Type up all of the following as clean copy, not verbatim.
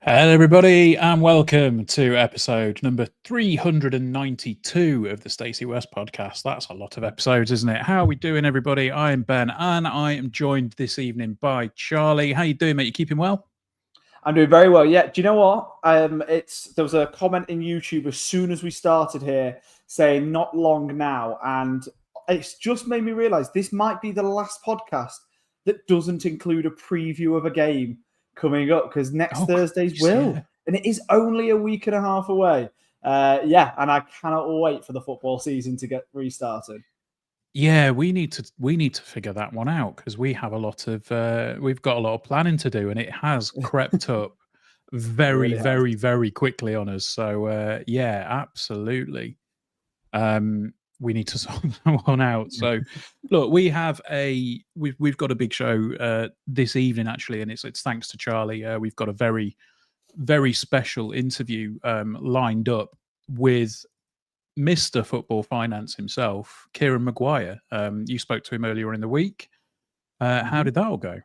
Hello, everybody, and welcome to episode number 392 of the Stacey West podcast. That's a lot of episodes, isn't it? How are we doing, everybody? I am Ben, and I am joined this evening by Charlie. How you doing, mate? You keeping well? I'm doing very well. Yeah. Do you know what? There was a comment in YouTube as soon as we started here saying not long now, and it's just made me realise this might be the last podcast that doesn't include a preview of a game coming up, because next Thursday's will, yeah. And it is only a week and a half away. And I cannot wait for the football season to get restarted. Yeah, we need to figure that one out, because we've got a lot of planning to do, and it has crept up very, really very, very quickly on us. So yeah, absolutely. We need to sort that one out. So, look, we've got a big show this evening, actually, and it's thanks to Charlie. We've got a very, very special interview lined up with Mr. Football Finance himself, Kieran Maguire. You spoke to him earlier in the week. How did that all go?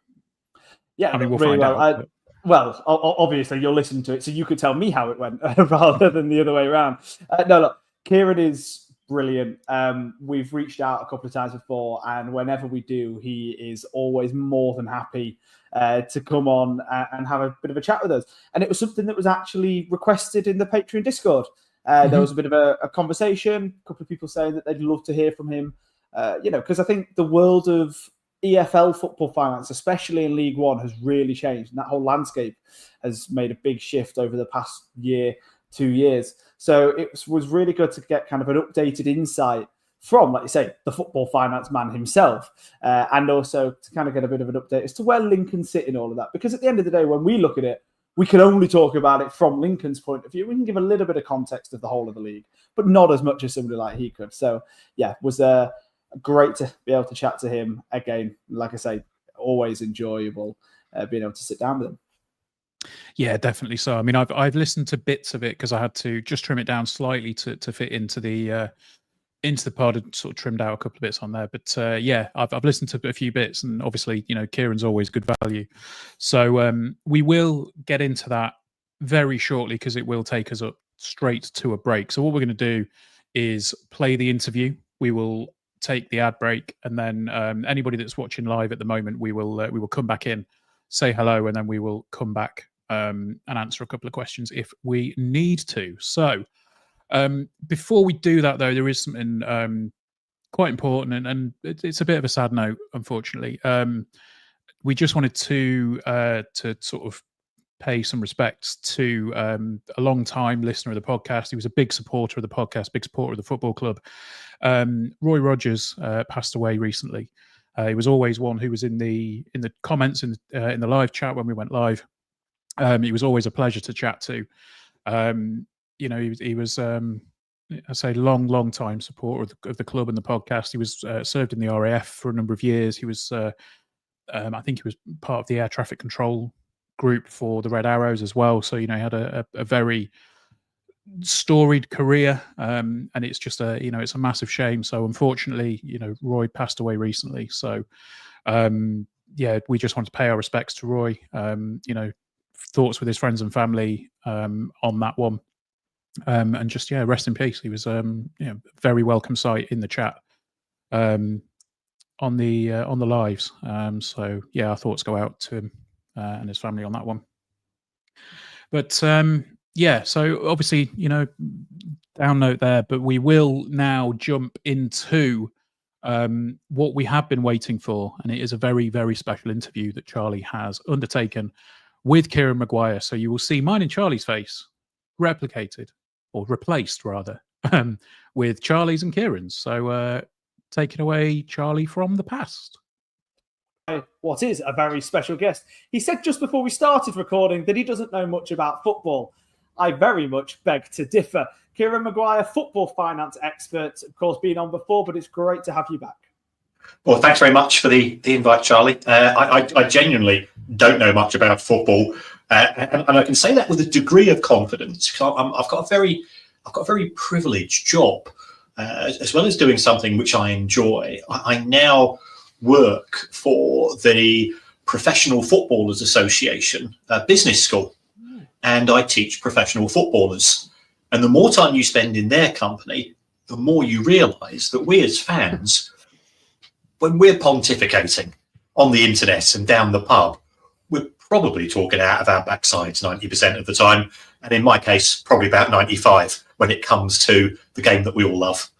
Yeah, I mean, we'll really find out. Well, obviously, you'll listen to it, so you could tell me how it went rather than the other way around. No, look, Kieran is brilliant. We've reached out a couple of times before, and whenever we do, he is always more than happy to come on and have a bit of a chat with us. And it was something that was actually requested in the Patreon Discord. There was a bit of a conversation, a couple of people saying that they'd love to hear from him, because I think the world of EFL football finance, especially in League One, has really changed. And that whole landscape has made a big shift over the past year, 2 years. So it was really good to get kind of an updated insight from, like you say, the football finance man himself, and also to kind of get a bit of an update as to where Lincoln sit in all of that. Because at the end of the day, when we look at it, we can only talk about it from Lincoln's point of view. We can give a little bit of context of the whole of the league, but not as much as somebody like he could. So, yeah, it was great to be able to chat to him again. Like I say, always enjoyable being able to sit down with him. Yeah, definitely so. I mean, I've listened to bits of it because I had to just trim it down slightly to fit into the pod, and sort of trimmed out a couple of bits on there. But yeah, I've listened to a few bits, and obviously, Kieran's always good value. So we will get into that very shortly, because it will take us up straight to a break. So what we're going to do is play the interview. We will take the ad break, and then anybody that's watching live at the moment, we will come back in, say hello, and then we will come back and answer a couple of questions if we need to. So before we do that, though, there is something quite important, and it's a bit of a sad note, unfortunately. We just wanted to sort of pay some respects to a long-time listener of the podcast. He was a big supporter of the podcast, big supporter of the football club. Roy Rogers passed away recently. He was always one who was in the comments in the live chat when we went live. He was always a pleasure to chat to. He was I say long time supporter of the club and the podcast. He was served in the RAF for a number of years. He was I think he was part of the air traffic control group for the Red Arrows as well. So he had a very storied career, and it's just it's a massive shame. So unfortunately, Roy passed away recently. So yeah, we just want to pay our respects to Roy. Thoughts with his friends and family on that one, and just rest in peace. He was very welcome sight in the chat on the lives. So yeah, our thoughts go out to him and his family on that one. But yeah, so obviously, down note there, but we will now jump into what we have been waiting for, and it is a very, very special interview that Charlie has undertaken with Kieran Maguire. So you will see mine and Charlie's face replicated, or replaced rather, with Charlie's and Kieran's. So take it away, Charlie, from the past. What is a very special guest. He said just before we started recording that he doesn't know much about football. I very much beg to differ. Kieran Maguire, football finance expert, of course, been on before, but it's great to have you back. Well, thanks very much for the invite, Charlie. I genuinely don't know much about football, and I can say that with a degree of confidence because I've got a very privileged job, as well as doing something which I enjoy. I now work for the Professional Footballers Association business school, and I teach professional footballers. And the more time you spend in their company, the more you realise that we as fans, when we're pontificating on the internet and down the pub, we're probably talking out of our backsides 90% of the time. And in my case, probably about 95 when it comes to the game that we all love.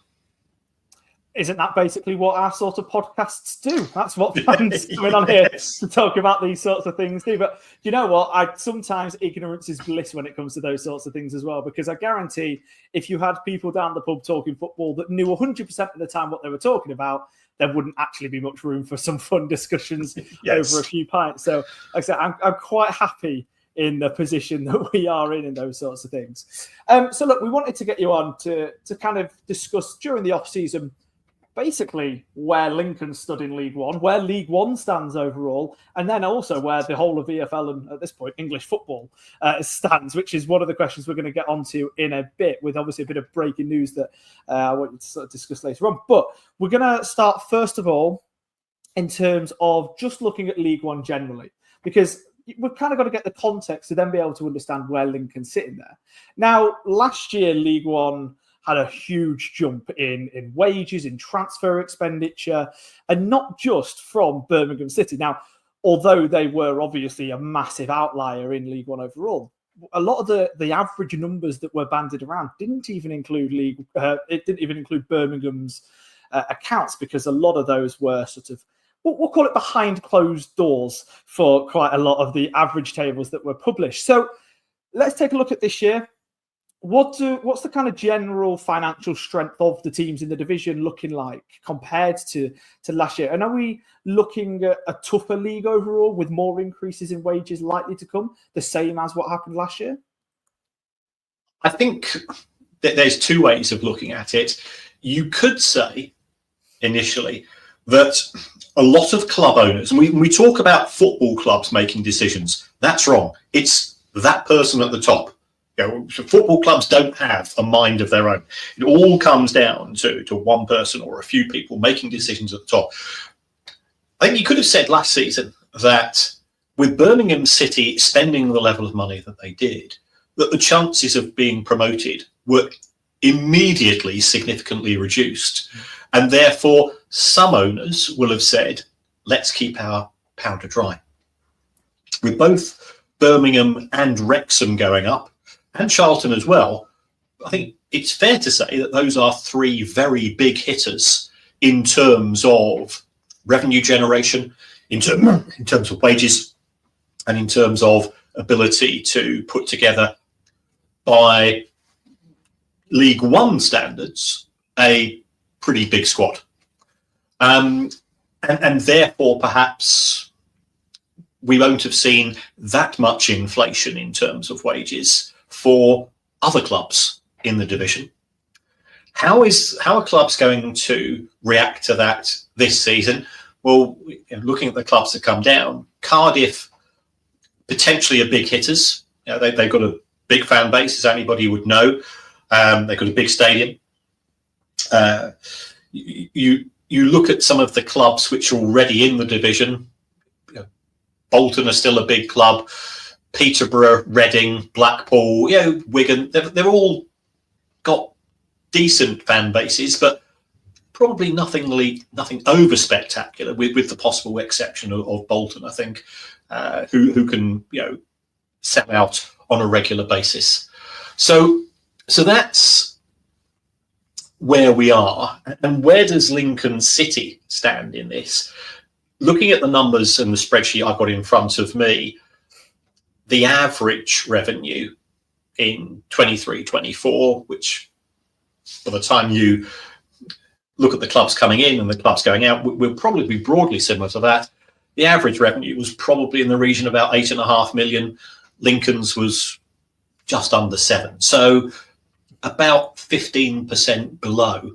Isn't that basically what our sort of podcasts do? That's what fans coming on here to talk about these sorts of things do. But you know what? Sometimes ignorance is bliss when it comes to those sorts of things as well, because I guarantee if you had people down the pub talking football that knew 100% of the time what they were talking about, there wouldn't actually be much room for some fun discussions over a few pints. So like I said, I'm quite happy in the position that we are in those sorts of things. So look, we wanted to get you on to kind of discuss during the off-season basically where Lincoln stood in League One, where League One stands overall, and then also where the whole of EFL and, at this point, English football stands, which is one of the questions we're going to get onto in a bit, with obviously a bit of breaking news that I want you to sort of discuss later on. But we're going to start, first of all, in terms of just looking at League One generally, because we've kind of got to get the context to then be able to understand where Lincoln's sitting there. Now, last year, League One had a huge jump in wages, in transfer expenditure, and not just from Birmingham City. Now, although they were obviously a massive outlier in League One overall, a lot of the average numbers that were banded around didn't even include Birmingham's accounts, because a lot of those were sort of, we'll call it behind closed doors for quite a lot of the average tables that were published. So let's take a look at this year. What's the kind of general financial strength of the teams in the division looking like compared to last year? And are we looking at a tougher league overall with more increases in wages likely to come, the same as what happened last year? I think that there's two ways of looking at it. You could say initially that a lot of club owners, we talk about football clubs making decisions. That's wrong. It's that person at the top. You know, football clubs don't have a mind of their own. It all comes down to one person or a few people making decisions at the top. I think you could have said last season that with Birmingham City spending the level of money that they did, that the chances of being promoted were immediately significantly reduced. And therefore, some owners will have said, let's keep our powder dry. With both Birmingham and Wrexham going up, and Charlton as well, I think it's fair to say that those are three very big hitters in terms of revenue generation, in terms of wages, and in terms of ability to put together, by League One standards, a pretty big squad. And therefore, perhaps we won't have seen that much inflation in terms of wages for other clubs in the division. How are clubs going to react to that this season? Well, looking at the clubs that come down, Cardiff potentially are big hitters. You know, they've got a big fan base, as anybody would know. They've got a big stadium. You look at some of the clubs which are already in the division. You know, Bolton are still a big club. Peterborough, Reading, Blackpool, Wigan, they've all got decent fan bases, but probably nothing over spectacular, with the possible exception of Bolton, I think, who can sell out on a regular basis. So that's where we are. And where does Lincoln City stand in this? Looking at the numbers and the spreadsheet I've got in front of me, the average revenue in 23-24, which by the time you look at the clubs coming in and the clubs going out, will probably be broadly similar to that. The average revenue was probably in the region of about 8.5 million. Lincoln's was just under 7. So about 15% below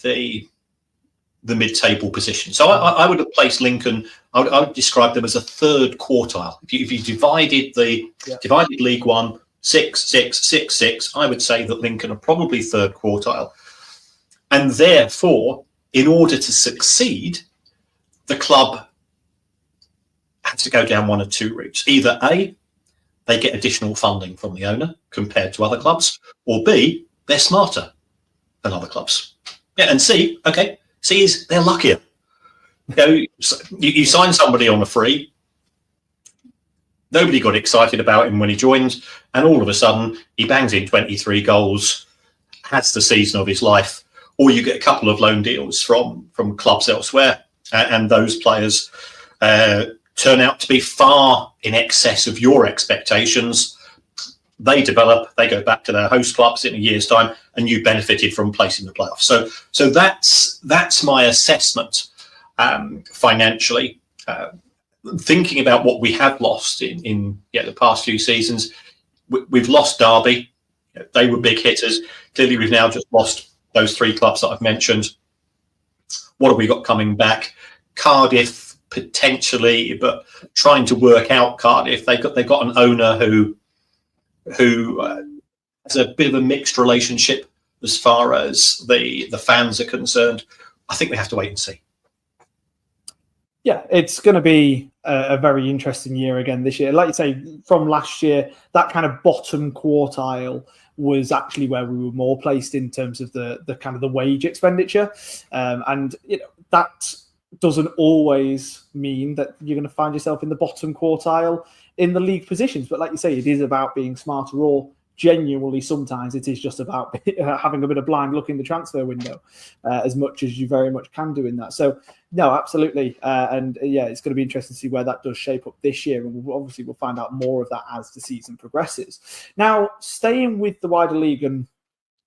the the mid-table position. So I would have placed Lincoln. I would describe them as a third quartile. If you divided League One 6, 6, 6, 6, I would say that Lincoln are probably third quartile, and therefore, in order to succeed, the club has to go down one of two routes. Either A, they get additional funding from the owner compared to other clubs, or B, they're smarter than other clubs. Yeah, and C is they're luckier. You sign somebody on a free, nobody got excited about him when he joined, and all of a sudden he bangs in 23 goals, has the season of his life, or you get a couple of loan deals from clubs elsewhere, and those players turn out to be far in excess of your expectations. They develop, they go back to their host clubs in a year's time, and you benefited from placing the playoffs. So that's my assessment financially. Thinking about what we have lost in the past few seasons, we've lost Derby. They were big hitters. Clearly, we've now just lost those three clubs that I've mentioned. What have we got coming back? Cardiff potentially, but trying to work out Cardiff. They've got an owner who has a bit of a mixed relationship as far as the fans are concerned. I think we have to wait and see. Yeah, it's going to be a very interesting year again this year. Like you say, from last year, that kind of bottom quartile was actually where we were more placed in terms of the kind of the wage expenditure, and that doesn't always mean that you're going to find yourself in the bottom quartile in the league positions. But like you say, it is about being smarter, or genuinely sometimes it is just about having a bit of blind luck in the transfer window, as much as you very much can do in that. So no, absolutely. And it's going to be interesting to see where that does shape up this year. And we'll find out more of that as the season progresses. Now, staying with the wider league, and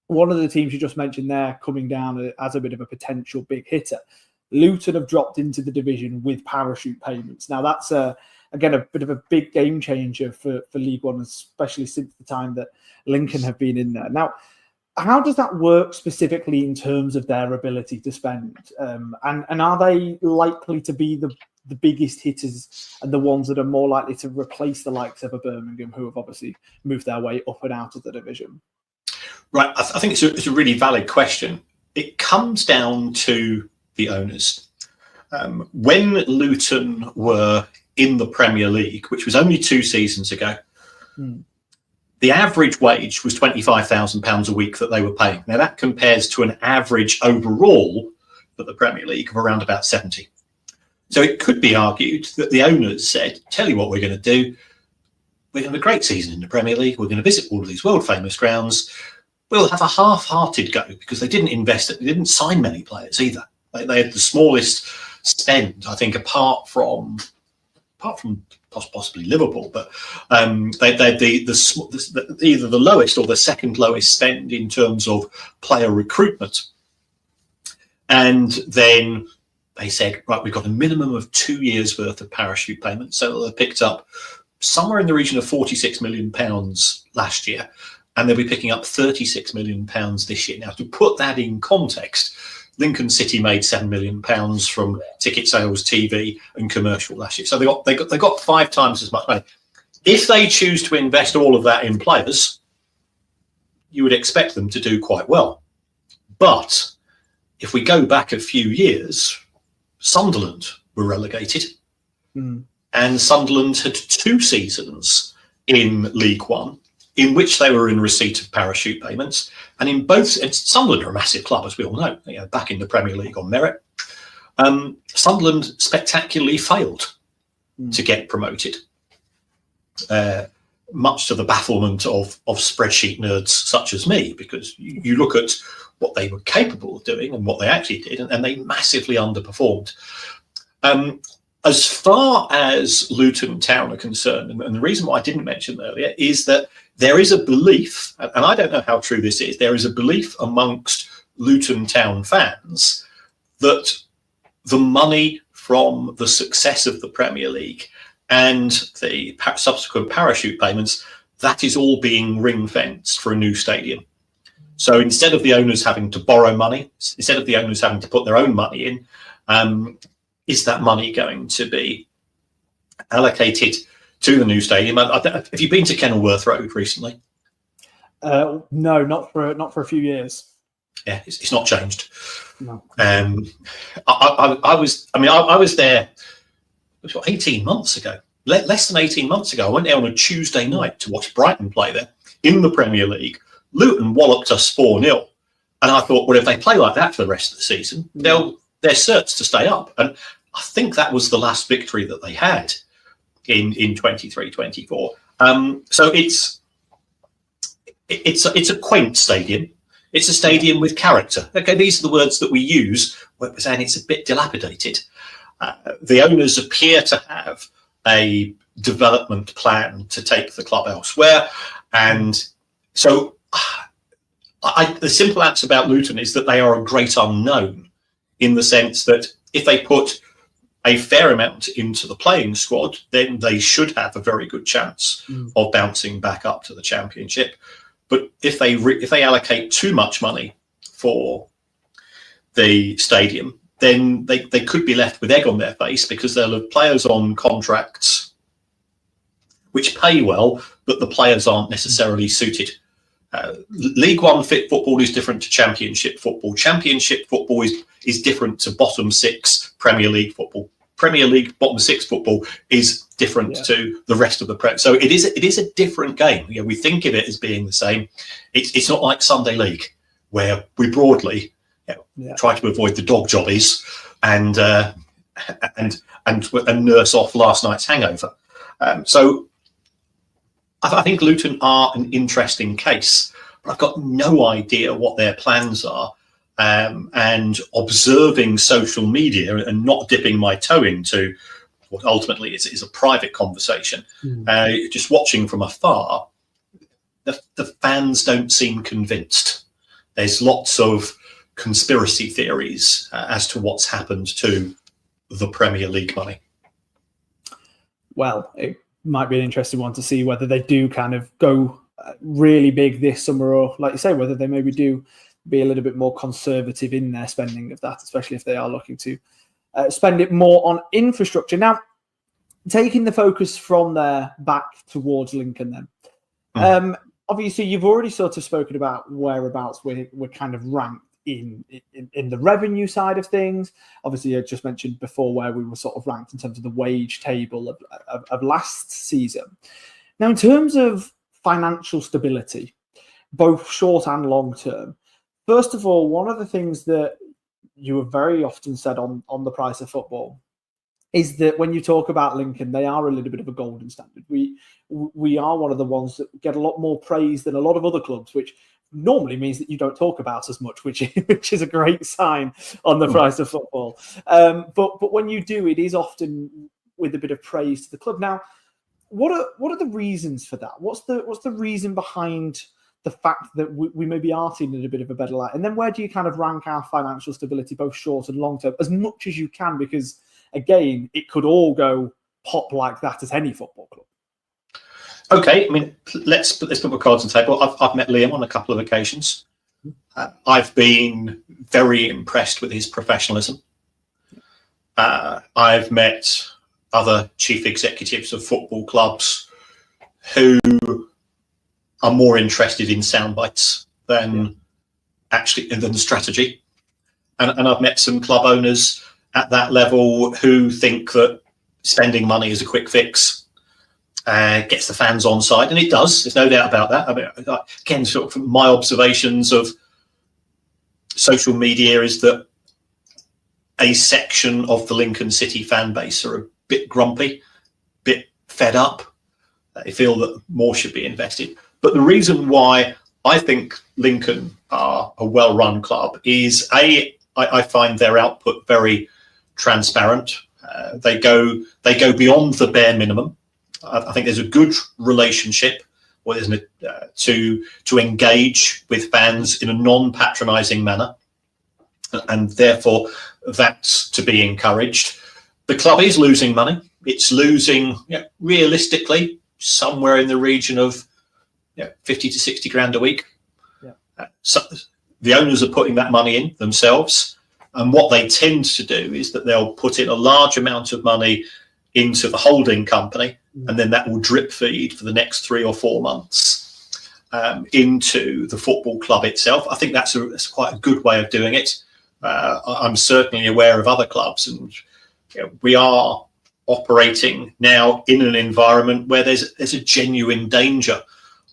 one of the teams you just mentioned there coming down as a bit of a potential big hitter, Luton have dropped into the division with parachute payments. Now, that's again, a bit of a big game changer for League One, especially since the time that Lincoln have been in there. Now, how does that work specifically in terms of their ability to spend? And are they likely to be the biggest hitters and the ones that are more likely to replace the likes of a Birmingham, who have obviously moved their way up and out of the division? Right. I think it's a really valid question. It comes down to the owners. When Luton were in the Premier League, which was only 2 seasons ago, the average wage was £25,000 a week that they were paying. Now that compares to an average overall for the Premier League of around about 70. So it could be argued that the owners said, tell you what we're going to do. We're going to have a great season in the Premier League. We're going to visit all of these world famous grounds. We'll have a half-hearted go, because they didn't invest, they didn't sign many players either. They had the smallest spend, I think, apart from possibly Liverpool, but they had either the lowest or the second lowest spend in terms of player recruitment. And then they said, right, we've got a minimum of 2 years worth of parachute payments. So they picked up somewhere in the region of £46 million last year, and they'll be picking up £36 million this year. Now, to put that in context, Lincoln City made £7 million from ticket sales, TV, and commercial last year. So they got 5 times as much money. If they choose to invest all of that in players, you would expect them to do quite well. But if we go back a few years, Sunderland were relegated, and Sunderland had 2 seasons in League One in which they were in receipt of parachute payments. And in both, Sunderland are a massive club, as we all know, back in the Premier League on merit. Sunderland spectacularly failed to get promoted, much to the bafflement of spreadsheet nerds such as me, because you look at what they were capable of doing and what they actually did, and they massively underperformed. As far as Luton Town are concerned, and the reason why I didn't mention earlier is that there is a belief, and I don't know how true this is, there is a belief amongst Luton Town fans that the money from the success of the Premier League and the subsequent parachute payments, that is all being ring-fenced for a new stadium. So instead of the owners having to borrow money, instead of the owners having to put their own money in, is that money going to be allocated to the new stadium? Have you been to Kenilworth Road recently? No, not for a few years. Yeah, it's not changed. No. I was there 18 months ago, less than 18 months ago. I went there on a Tuesday night to watch Brighton play there in the Premier League. Luton walloped us 4-0. And I thought, well, if they play like that for the rest of the season, they're certs to stay up. And I think that was the last victory that they had in 23-24. So it's a quaint stadium. It's a stadium with character. Okay, these are the words that we use when we're saying it's a bit dilapidated. The owners appear to have a development plan to take the club elsewhere. And so the simple answer about Luton is that they are a great unknown, in the sense that if they put a fair amount into the playing squad, then they should have a very good chance of bouncing back up to the Championship. But if they allocate too much money for the stadium, then they could be left with egg on their face, because they'll have players on contracts which pay well, but the players aren't necessarily suited. League One fit football is different to Championship football. Championship football is different to bottom six Premier League football. Premier League bottom six football is different to the rest of the Prem. So it is a different game. Yeah, we think of it as being the same. It's not like Sunday League, where we broadly try to avoid the dog jobbies and nurse off last night's hangover. So I think Luton are an interesting case, but I've got no idea what their plans are. And observing social media and not dipping my toe into what ultimately is a private conversation, just watching from afar, the fans don't seem convinced. There's lots of conspiracy theories as to what's happened to the Premier League money. Well, it might be an interesting one to see whether they do kind of go really big this summer, or, like you say, whether they maybe do be a little bit more conservative in their spending of that, especially if they are looking to spend it more on infrastructure. Now, taking the focus from there back towards Lincoln then. Obviously, you've already sort of spoken about whereabouts we're kind of ranked in the revenue side of things. Obviously, I just mentioned before where we were sort of ranked in terms of the wage table of last season. Now, in terms of financial stability, both short and long term, first of all, one of the things that you have very often said on the Price of Football is that when you talk about Lincoln, they are a little bit of a golden standard. We are one of the ones that get a lot more praise than a lot of other clubs, which normally means that you don't talk about as much, which is a great sign on the Price of Football. But when you do, it is often with a bit of praise to the club. Now, what are the reasons for that? What's the reason behind the fact that we maybe are seen in a bit of a better light? And then where do you kind of rank our financial stability, both short and long term, as much as you can? Because, again, it could all go pop like that at any football club. Okay, I mean, let's put the cards on the table. I've met Liam on a couple of occasions. I've been very impressed with his professionalism. I've met other chief executives of football clubs who are more interested in sound bites than strategy. And I've met some club owners at that level who think that spending money is a quick fix, gets the fans on side, and it does. There's no doubt about that. I mean, again, sort of from my observations of social media is that a section of the Lincoln City fan base are a bit grumpy, a bit fed up. They feel that more should be invested. But the reason why I think Lincoln are a well-run club is, I find their output very transparent. They go beyond the bare minimum. I think there's a good relationship, to engage with fans in a non-patronising manner, and therefore that's to be encouraged. The club is losing money. It's losing, realistically, somewhere in the region of 50 to 60 grand a week. So the owners are putting that money in themselves, and what they tend to do is that they'll put in a large amount of money into the holding company, and then that will drip feed for the next 3 or 4 months into the football club itself. I think that's quite a good way of doing it. I'm certainly aware of other clubs, and we are operating now in an environment where there's a genuine danger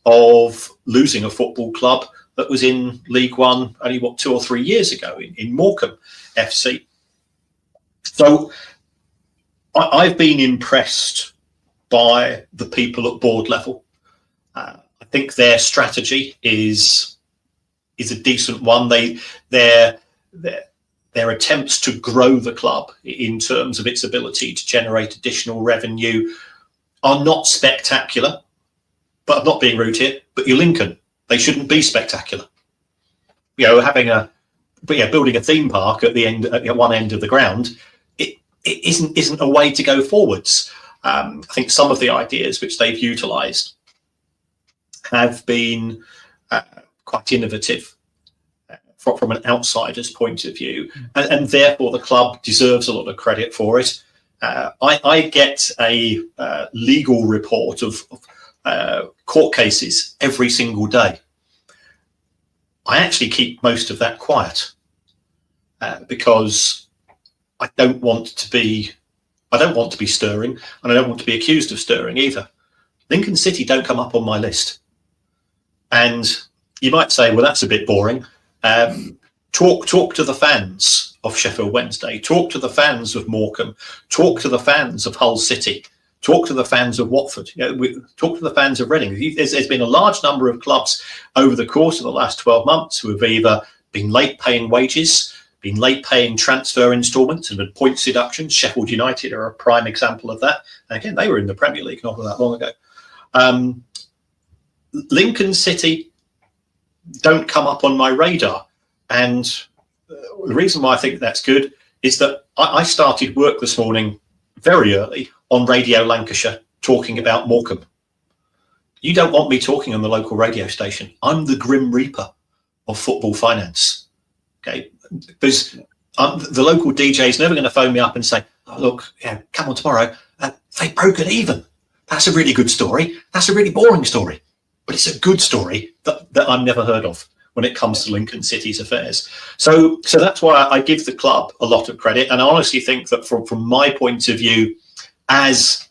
of losing a football club that was in League One only 2 or 3 years ago in Morecambe FC. So I've been impressed by the people at board level. I think their strategy is a decent one. Their attempts to grow the club in terms of its ability to generate additional revenue are not spectacular. But I'm not being rude here. But you're Lincoln. They shouldn't be spectacular. Building a theme park at one end of the ground, it isn't a way to go forwards. I think some of the ideas which they've utilised have been quite innovative from an outsider's point of view, and therefore the club deserves a lot of credit for it. I get a legal report of court cases every single day. I actually keep most of that quiet because I don't want to be stirring, and I don't want to be accused of stirring either. Lincoln City don't come up on my list, and you might say, well, that's a bit boring. Talk to the fans of Sheffield Wednesday. Talk to the fans of Morecambe. Talk to the fans of Hull City. Talk to the fans of Watford. Talk to the fans of Reading. There's been a large number of clubs over the course of the last 12 months who have either been late paying wages, been late paying transfer instalments, and had points deductions. Sheffield United are a prime example of that. And again, they were in the Premier League not that long ago. Lincoln City don't come up on my radar. And the reason why I think that's good is that I started work this morning very early on Radio Lancashire talking about Morecambe. You don't want me talking on the local radio station. I'm the Grim Reaper of football finance. Okay, because the local DJ is never going to phone me up and say, oh, look, come on tomorrow. They broke it even. That's a really good story. That's a really boring story. But it's a good story that I've never heard of when it comes to Lincoln City's affairs. So that's why I give the club a lot of credit. And I honestly think that from my point of view, as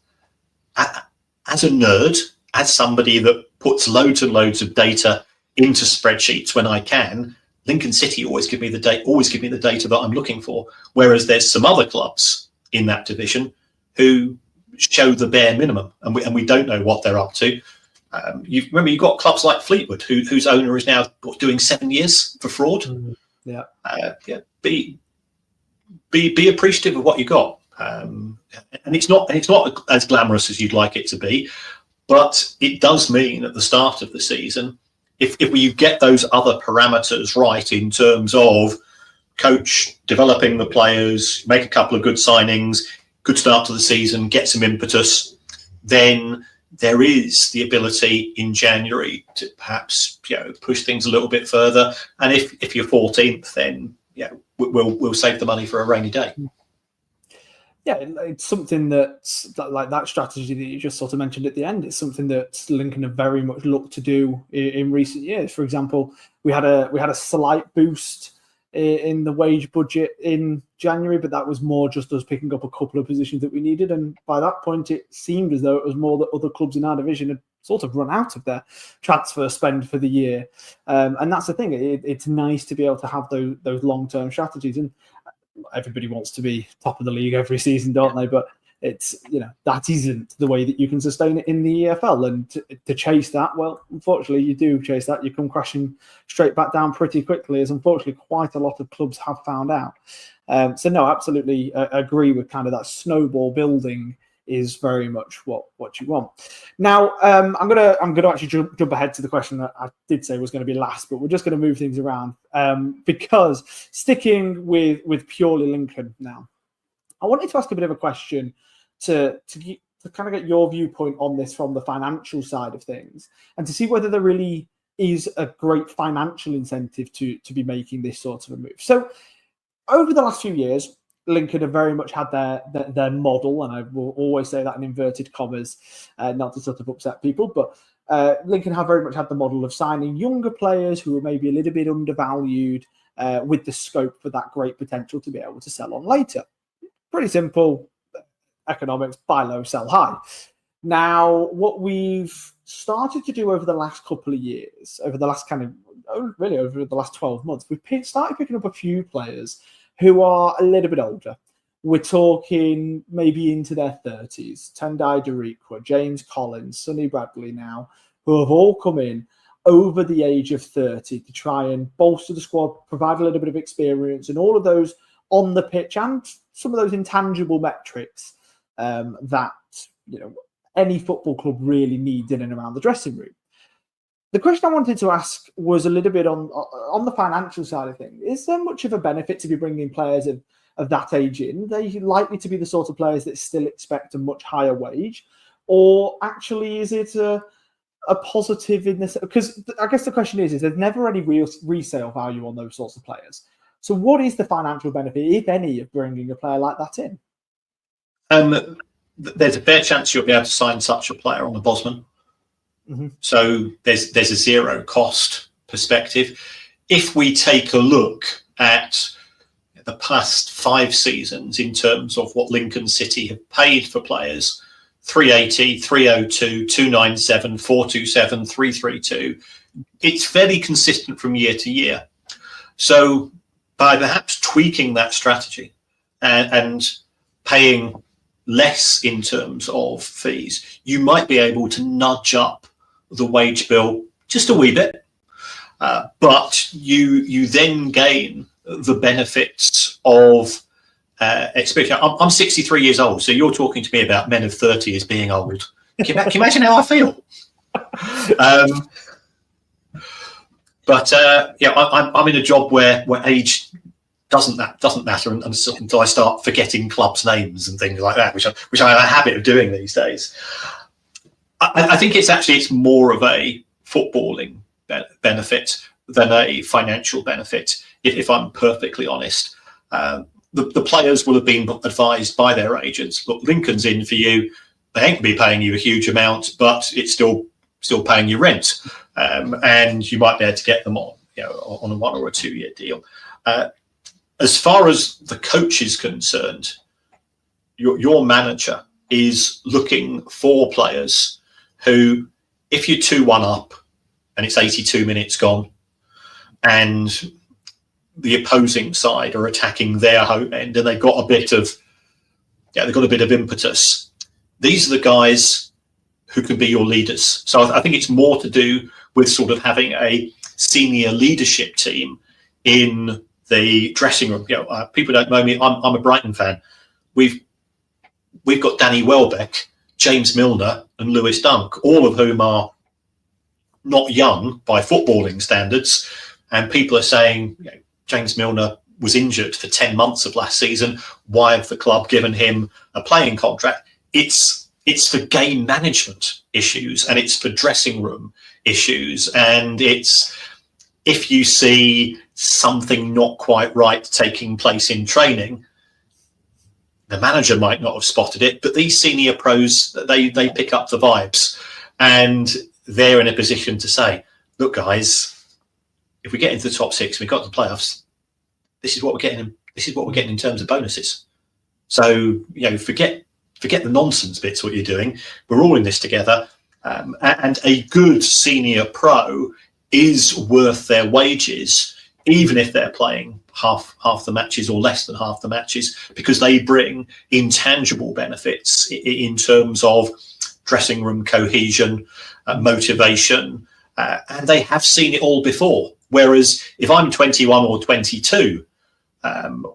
a nerd, as somebody that puts loads and loads of data into spreadsheets when I can, Lincoln City always give me the data that I'm looking for. Whereas there's some other clubs in that division who show the bare minimum, and we don't know what they're up to. You've got clubs like Fleetwood, whose owner is now doing 7 years for fraud. Be appreciative of what you got. And it's not as glamorous as you'd like it to be, but it does mean at the start of the season, if you get those other parameters right in terms of coach developing the players, make a couple of good signings, good start to the season, get some impetus, then there is the ability in January to perhaps push things a little bit further. And if you're 14th, then we'll save the money for a rainy day. Yeah, it's something that's like that strategy that you just sort of mentioned at the end. It's something that Lincoln have very much looked to do in recent years. For example, we had a slight boost in the wage budget in January, but that was more just us picking up a couple of positions that we needed. And by that point, it seemed as though it was more that other clubs in our division had sort of run out of their transfer spend for the year. And that's the thing. It's nice to be able to have those long-term strategies. And everybody wants to be top of the league every season, don't they? But it's, that isn't the way that you can sustain it in the EFL. And to chase that, well, unfortunately, you do chase that. You come crashing straight back down pretty quickly, as unfortunately quite a lot of clubs have found out. So no, absolutely agree with kind of that snowball building is very much what you want. Now, I'm gonna actually jump ahead to the question that I did say was going to be last, but we're just going to move things around because sticking with purely Lincoln now, I wanted to ask a bit of a question to kind of get your viewpoint on this from the financial side of things, and to see whether there really is a great financial incentive to be making this sort of a move. So over the last few years, Lincoln have very much had their model, and I will always say that in inverted commas, not to sort of upset people, but Lincoln have very much had the model of signing younger players who are maybe a little bit undervalued with the scope for that great potential to be able to sell on later. Pretty simple economics, buy low, sell high. Now, what we've started to do over the last couple of years, over the last over the last 12 months, we've started picking up a few players who are a little bit older. We're talking maybe into their 30s. Tendai Darikwa, James Collins, Sonny Bradley now, who have all come in over the age of 30 to try and bolster the squad, provide a little bit of experience, and all of those on the pitch and some of those intangible metrics that any football club really needs in and around the dressing room. The question I wanted to ask was a little bit on the financial side of things. Is there much of a benefit to be bringing players of that age in? Are they likely to be the sort of players that still expect a much higher wage? Or actually, is it a positive in this? Because I guess the question is there's never any real resale value on those sorts of players. So what is the financial benefit, if any, of bringing a player like that in? There's a fair chance you'll be able to sign such a player on the Bosman. Mm-hmm. So there's a zero cost perspective. If we take a look at the past 5 seasons in terms of what Lincoln City have paid for players, 380, 302, 297, 427, 332, it's fairly consistent from year to year. So by perhaps tweaking that strategy and paying less in terms of fees, you might be able to nudge up the wage bill just a wee bit, but you then gain the benefits of experience. I'm 63 years old, so you're talking to me about men of 30 as being old. Can you imagine how I feel? I'm in a job where age doesn't matter until I start forgetting clubs' names and things like that, which I have a habit of doing these days. I think it's more of a footballing benefit than a financial benefit, if I'm perfectly honest. The players will have been advised by their agents, look, Lincoln's in for you. They ain't going to be paying you a huge amount, but it's still paying you rent. And you might be able to get them on a 1 or a 2 year deal. As far as the coach is concerned, your manager is looking for players who, if you're 2-1 up and it's 82 minutes gone and the opposing side are attacking their home end and they've got a bit of impetus, these are the guys who can be your leaders. So I think it's more to do with sort of having a senior leadership team in the dressing room. People don't know me. I'm a Brighton fan. We've got Danny Welbeck, James Milner, and Lewis Dunk, all of whom are not young by footballing standards. And people are saying, James Milner was injured for 10 months of last season. Why have the club given him a playing contract? It's for game management issues and it's for dressing room issues. And it's, if you see something not quite right taking place in training, the manager might not have spotted it, but these senior pros, they pick up the vibes and they're in a position to say, look, guys, if we get into the top 6, we got the playoffs, this is what we're getting. This is what we're getting in terms of bonuses. So, forget the nonsense bits, what you're doing. We're all in this together. And a good senior pro is worth their wages, even if they're playing half the matches or less than half the matches, because they bring intangible benefits in terms of dressing room cohesion, motivation, and they have seen it all before. Whereas if I'm 21 or 22,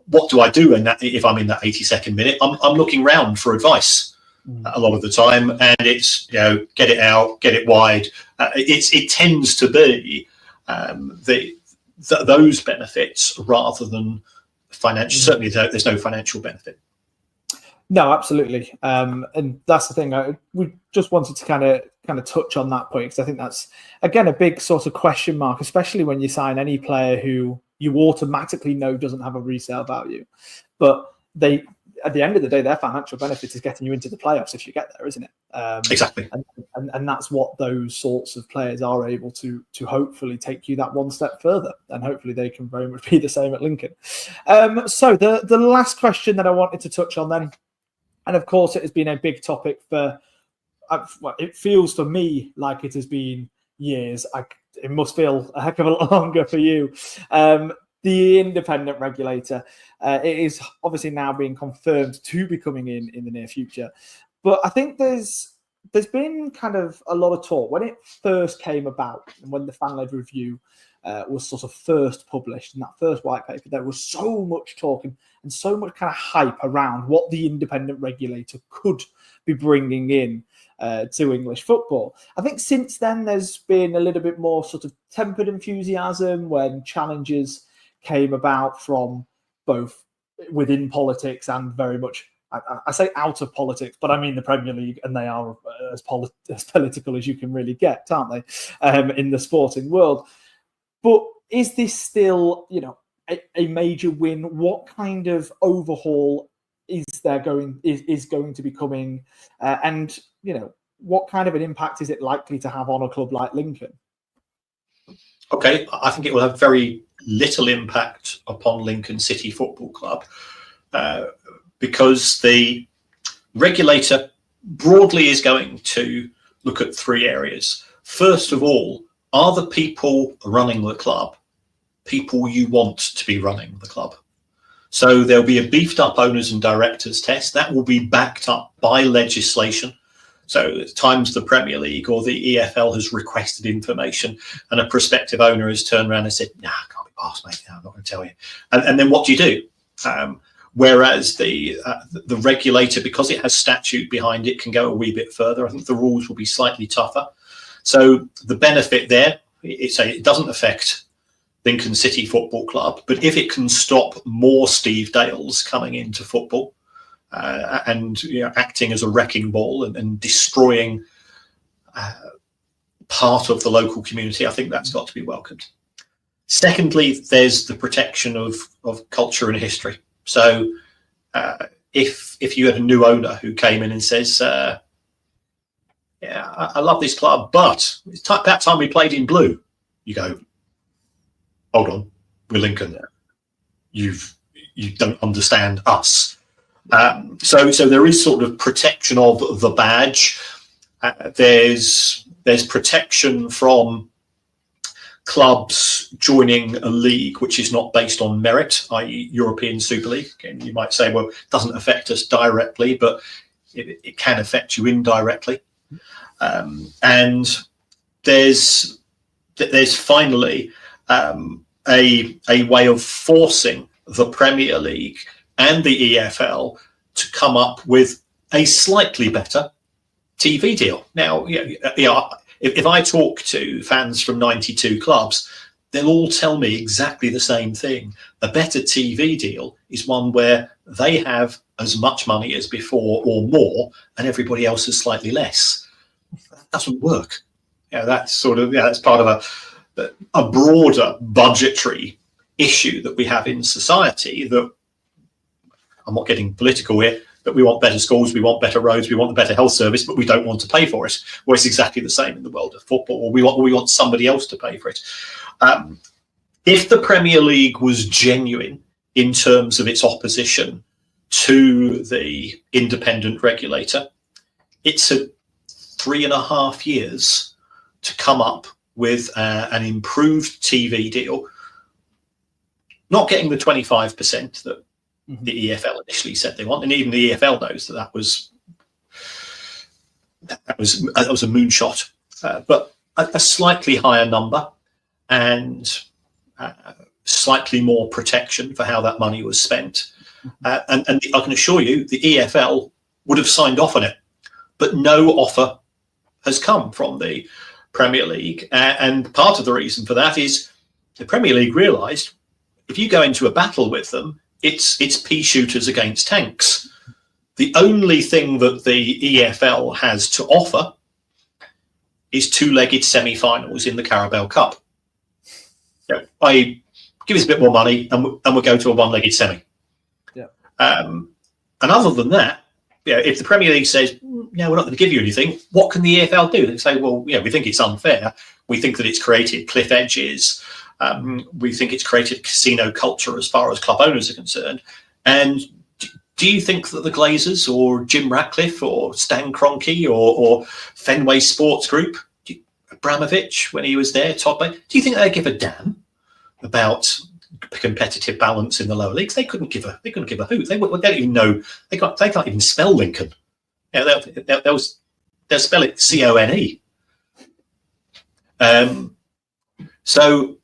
what do I do if I'm in that 82nd minute? I'm looking round for advice a lot of the time, and it's get it out, get it wide. It tends to be those benefits rather than financial. Certainly, there's no financial benefit. No, absolutely, and that's the thing. We just wanted to kind of touch on that point, because I think that's, again, a big sort of question mark, especially when you sign any player who you automatically know doesn't have a resale value, but they, at the end of the day, their financial benefit is getting you into the playoffs if you get there, isn't it? Exactly, and that's what those sorts of players are able to hopefully take you that one step further, and hopefully they can very much be the same at Lincoln. So the last question that I wanted to touch on then. And of course, it has been a big topic for, it feels for me like it has been years. It must feel a heck of a lot longer for you. The independent regulator, it is obviously now being confirmed to be coming in the near future. But I think there's been kind of a lot of talk when it first came about, and when the fan-led review was sort of first published in that first white paper. There was so much talk and so much kind of hype around what the independent regulator could be bringing in to English football. I think since then there's been a little bit more sort of tempered enthusiasm when challenges came about from both within politics and very much, I say out of politics, but I mean the Premier League, and they are as political as you can really get, aren't they, in the sporting world. But is this still, a major win? What kind of overhaul is going to be coming? And, what kind of an impact is it likely to have on a club like Lincoln? Okay, I think it will have very little impact upon Lincoln City Football Club, because the regulator broadly is going to look at three areas. First of all, are the people running the club people you want to be running the club? So there'll be a beefed up owners and directors test that will be backed up by legislation. So at times the Premier League or the EFL has requested information and a prospective owner has turned around and said, "Nah, I can't be arsed, mate. No, I'm not going to tell you." And then what do you do? Whereas the regulator, because it has statute behind it, can go a wee bit further. I think the rules will be slightly tougher. So the benefit there, it doesn't affect Lincoln City Football Club, but if it can stop more Steve Dales coming into football and acting as a wrecking ball and destroying part of the local community, I think that's got to be welcomed. Secondly, there's the protection of culture and history. So if you had a new owner who came in and says, "Yeah, I love this club, but it's about time we played in blue," you go, "Hold on, we're Lincoln. You don't understand us." So there is sort of protection of the badge. There's protection from clubs joining a league which is not based on merit, i.e. European Super League. Again, you might say, well, it doesn't affect us directly, but it can affect you indirectly. And there's finally a way of forcing the Premier League and the EFL to come up with a slightly better TV deal. Now, if I talk to fans from 92 clubs, they'll all tell me exactly the same thing. A better TV deal is one where they have as much money as before or more, and everybody else has slightly less. That doesn't work. That's that's part of a broader budgetary issue that we have in society. That I'm not getting political here, but we want better schools, we want better roads, we want a better health service, but we don't want to pay for it. Well, it's exactly the same in the world of football. Or we want somebody else to pay for it. If the Premier League was genuine in terms of its opposition to the independent regulator, it took 3.5 years to come up with an improved TV deal, not getting the 25% that the EFL initially said they want, and even the EFL knows that was a moonshot, but a slightly higher number and slightly more protection for how that money was spent. And I can assure you, the EFL would have signed off on it, but no offer has come from the Premier League. And part of the reason for that is the Premier League realised if you go into a battle with them, it's pea shooters against tanks. The only thing that the EFL has to offer is two-legged semi-finals in the Carabao Cup. I give us a bit more money and we'll go to a one-legged semi. Yeah. And other than that, if the Premier League says, no, we're not going to give you anything, what can the EFL do? They say, well, we think it's unfair. We think that it's created cliff edges. We think it's created casino culture as far as club owners are concerned. And do you think that the Glazers or Jim Ratcliffe or Stan Kroenke or Fenway Sports Group, Abramovich when he was there, Todd Bay, do you think they give a damn about competitive balance in the lower leagues? They couldn't give a hoot. They don't even know. They can't even spell Lincoln. They'll spell it CONE. So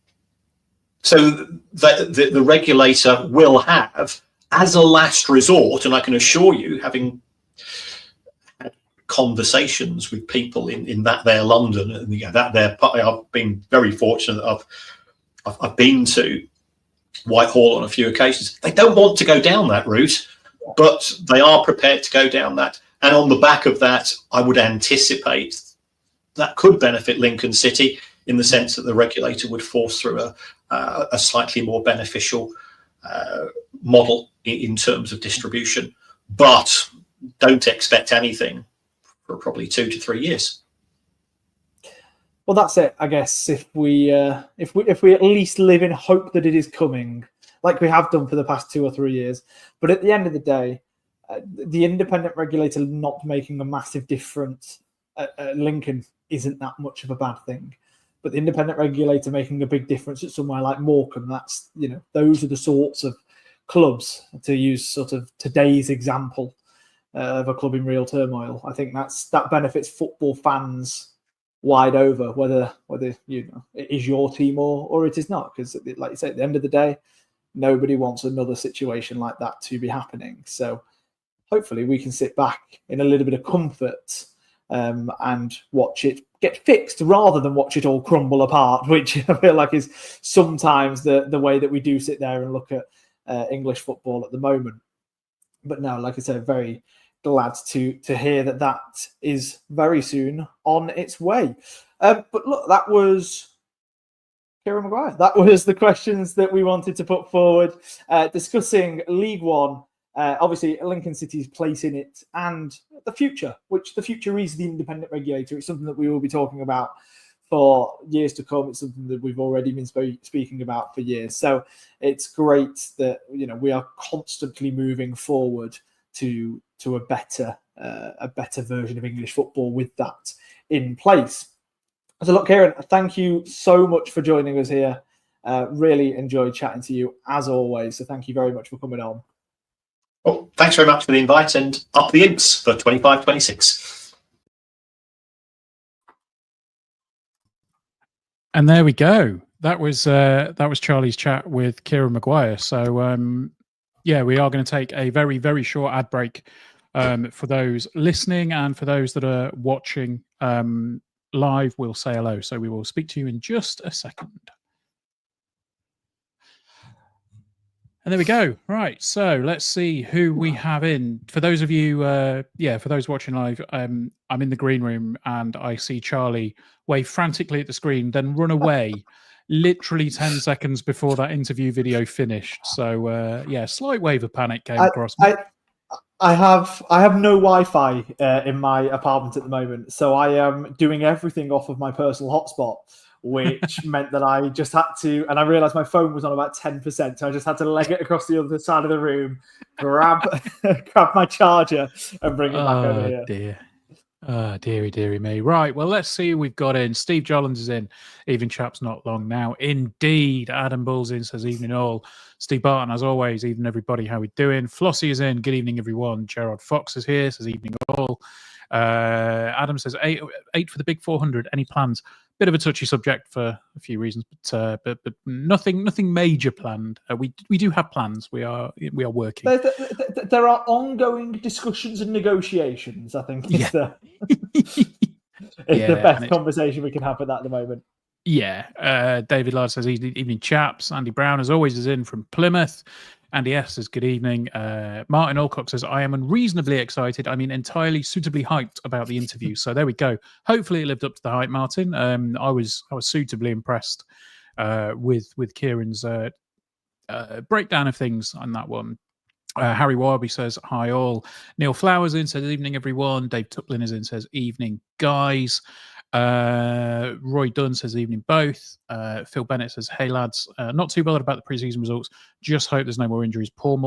the regulator will have, as a last resort, and I can assure you, having had conversations with people in that there London, and that there, I've been very fortunate that I've been to Whitehall on a few occasions. They don't want to go down that route, but they are prepared to go down that. And on the back of that, I would anticipate that could benefit Lincoln City in the sense that the regulator would force through a slightly more beneficial model in terms of distribution. But don't expect anything for probably 2 to 3 years. Well, that's it, I guess. If we at least live in hope that it is coming, like we have done for the past 2 or 3 years. But at the end of the day, the independent regulator not making a massive difference at Lincoln isn't that much of a bad thing. But the independent regulator making a big difference at somewhere like Morecambe, that's, those are the sorts of clubs, to use sort of today's example of a club in real turmoil. I think that benefits football fans wide over, whether it is your team or it is not, because like you say, at the end of the day, nobody wants another situation like that to be happening. So hopefully we can sit back in a little bit of comfort and watch it get fixed rather than watch it all crumble apart, which I feel like is sometimes the way that we do sit there and look at English football at the moment. But no, like I said, very glad to hear that is very soon on its way. But look, that was Kieran Maguire. That was the questions that we wanted to put forward, discussing League One, obviously Lincoln City's place in it, and the future, which the future is the independent regulator. It's something that we will be talking about for years to come. It's something that we've already been speaking about for years. So it's great that we are constantly moving forward to a better version of English football with that in place. So look, Kieran, thank you so much for joining us here. Really enjoyed chatting to you as always. So thank you very much for coming on. Well, thanks very much for the invite, and up the imps for 25-26. And there we go. That was Charlie's chat with Kieran Maguire. So we are going to take a very, very short ad break for those listening, and for those that are watching live, we'll say hello. So we will speak to you in just a second. And there we go. Right. So let's see who we have in. For those of you, for those watching live, I'm in the green room and I see Charlie wave frantically at the screen, then run away literally 10 seconds before that interview video finished. So, slight wave of panic came across me. I have no Wi-Fi in my apartment at the moment, so I am doing everything off of my personal hotspot, which meant that I just had to, and I realized my phone was on about 10%, so I just had to leg it across the other side of the room, grab my charger, and bring it back over here. Dear. Oh, dearie me. Right, well, let's see who we've got in. Steve Jollins is in. Even chap's not long now. Indeed. Adam Bull's in, says evening all. Steve Barton, as always, evening everybody. How we doing? Flossie is in. Good evening, everyone. Gerard Fox is here, says evening all. Adam says eight for the big 400. Any plans? Bit of a touchy subject for a few reasons, but nothing major planned. We do have plans. We are working. There are ongoing discussions and negotiations. I think it's the best conversation we can have with that at the moment. Yeah. David Ladd says evening chaps. Andy Brown, as always, is in from Plymouth. Andy S says, good evening. Martin Alcock says, I am unreasonably excited. I mean, entirely suitably hyped about the interview. So there we go. Hopefully it lived up to the hype, Martin. I was suitably impressed with Kieran's breakdown of things on that one. Harry Warby says, hi all. Neil Flowers in says, evening everyone. Dave Tuplin is in, says, evening guys. Roy Dunn says, evening both. Phil Bennett says, hey lads, not too bothered about the preseason results, just hope there's no more injuries. Poor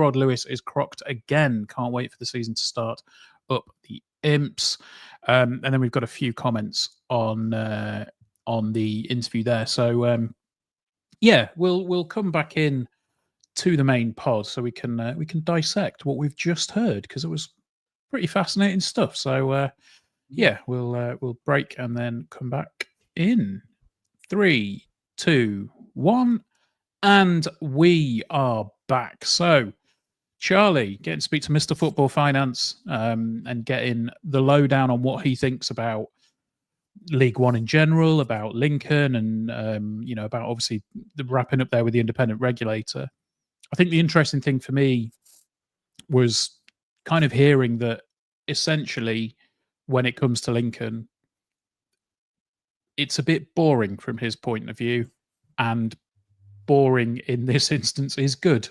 old Lewis is crocked again, can't wait for the season to start up the imps. And then we've got a few comments on the interview there, so yeah, we'll come back in to the main pod so we can dissect what we've just heard, because it was pretty fascinating stuff. So yeah, we'll break and then come back in 3, 2, 1, and we are back. So Charlie getting to speak to Mr. Football Finance and getting the lowdown on what he thinks about League One in general, about Lincoln, and about obviously the wrapping up there with the independent regulator. I think the interesting thing for me was kind of hearing that essentially when it comes to Lincoln, it's a bit boring from his point of view, and boring in this instance is good.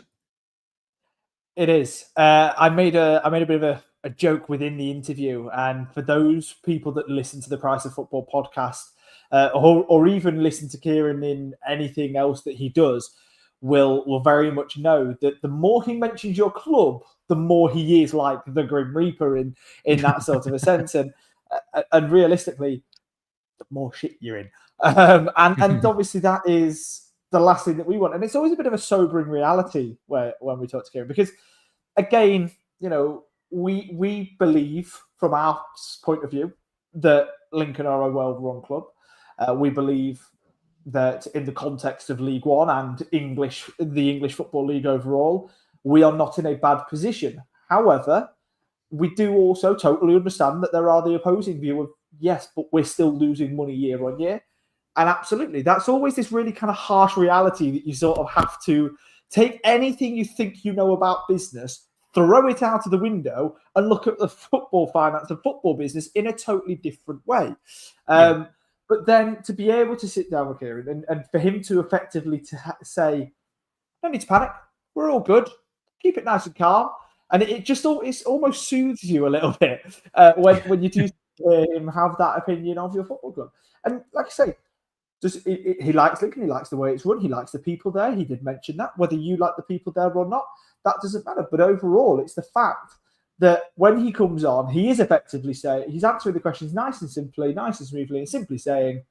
It is. I made a bit of a joke within the interview, and for those people that listen to the Price of Football podcast or even listen to Kieran in anything else that he does, will very much know that the more he mentions your club, the more he is like the Grim Reaper in that sort of a sense, and realistically, the more shit you're in, and obviously that is the last thing that we want, and it's always a bit of a sobering reality when we talk to Kieran, because again, we believe from our point of view that Lincoln are a well-run club. We believe that in the context of League One and the English Football League overall, we are not in a bad position. However, we do also totally understand that there are the opposing view of, yes, but we're still losing money year on year. And absolutely, that's always this really kind of harsh reality that you sort of have to take anything you think you know about business, throw it out of the window, and look at the football finance and football business in a totally different way. But then to be able to sit down with Kieran and for him to effectively say, don't need to panic, we're all good, keep it nice and calm. And it almost soothes you a little bit when you do hear him have that opinion of your football club. And like I say, he likes Lincoln, he likes the way it's run, he likes the people there. He did mention that. Whether you like the people there or not, that doesn't matter. But overall, it's the fact that when he comes on, he is effectively saying, he's answering the questions nice and simply, nice and smoothly, and simply saying,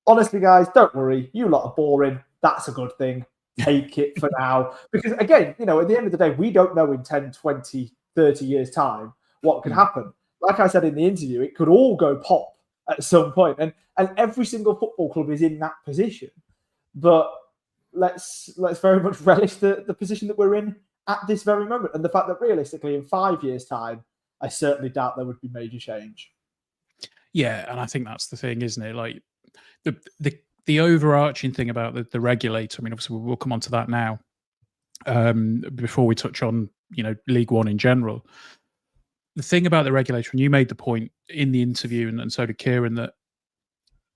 honestly, guys, don't worry, you lot are boring. That's a good thing. Take it for now. Because again, at the end of the day, we don't know in 10, 20, 30 years' time what could happen. Like I said in the interview, it could all go pop at some point. And every single football club is in that position. But let's very much relish the position that we're in at this very moment. And the fact that realistically in 5 years' time, I certainly doubt there would be major change. Yeah, and I think that's the thing, isn't it? Like the overarching thing about the regulator, I mean, obviously we'll come on to that now, before we touch on, League One in general. The thing about the regulator, and you made the point in the interview, and so did Kieran, that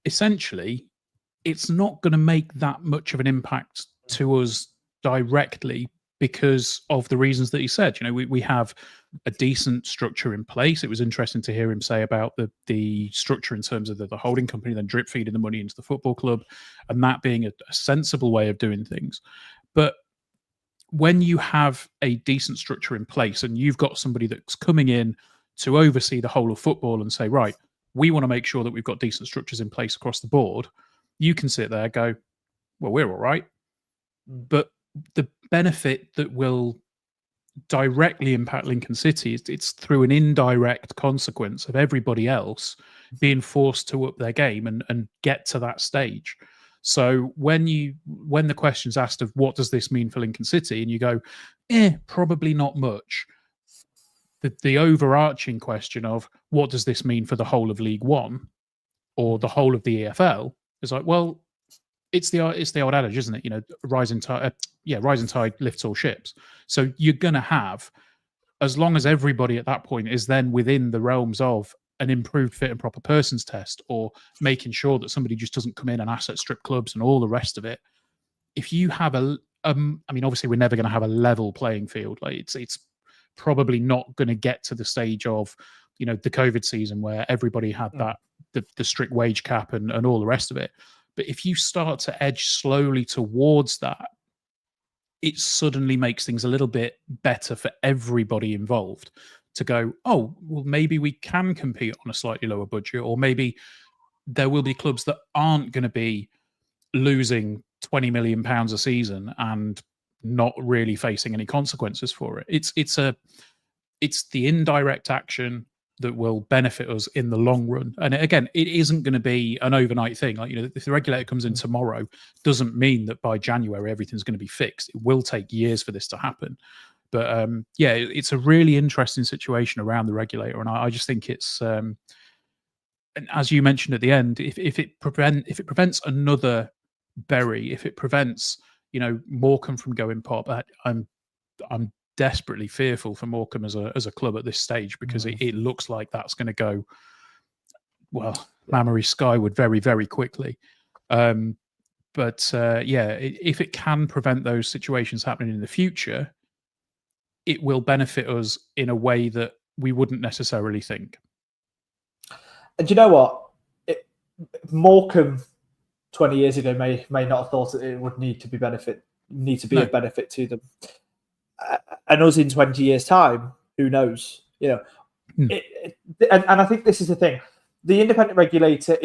essentially it's not going to make that much of an impact to us directly because of the reasons that he said. We have a decent structure in place. It was interesting to hear him say about the structure in terms of the holding company, then drip feeding the money into the football club, and that being a sensible way of doing things. But when you have a decent structure in place and you've got somebody that's coming in to oversee the whole of football and say, right, we want to make sure that we've got decent structures in place across the board, you can sit there and go, well, we're all right. But the benefit that will directly impact Lincoln City it's through an indirect consequence of everybody else being forced to up their game and get to that stage. So when the question's asked of what does this mean for Lincoln City, and you go, probably not much. The overarching question of what does this mean for the whole of League One or the whole of the EFL is like, well, it's the old adage, isn't it? You know, rising tide lifts all ships. So you're going to have, as long as everybody at that point is then within the realms of an improved fit and proper persons test, or making sure that somebody just doesn't come in and asset strip clubs and all the rest of it. If you have I mean, obviously we're never going to have a level playing field. Like it's probably not going to get to the stage of, you know, the COVID season where everybody had that the strict wage cap and all the rest of it. But if you start to edge slowly towards that, it suddenly makes things a little bit better for everybody involved to go, oh, well, maybe we can compete on a slightly lower budget, or maybe there will be clubs that aren't going to be losing £20 million a season and not really facing any consequences for it. It's the indirect action that will benefit us in the long run. And again, it isn't going to be an overnight thing. Like, you know, if the regulator comes in tomorrow, doesn't mean that by January everything's going to be fixed. It will take years for this to happen. But yeah, it's a really interesting situation around the regulator, and I just think it's and as you mentioned at the end, if it prevents another Bury, if it prevents, you know, Morecambe from going pop, I'm desperately fearful for Morecambe as a club at this stage, because it looks like that's going to go, well, Mamory skyward very, very quickly. But if it can prevent those situations happening in the future, it will benefit us in a way that we wouldn't necessarily think. And you know what? Morecambe 20 years ago may not have thought that it would need to be a benefit to them. And us in 20 years' time, who knows? You know, and I think this is the thing. The independent regulator,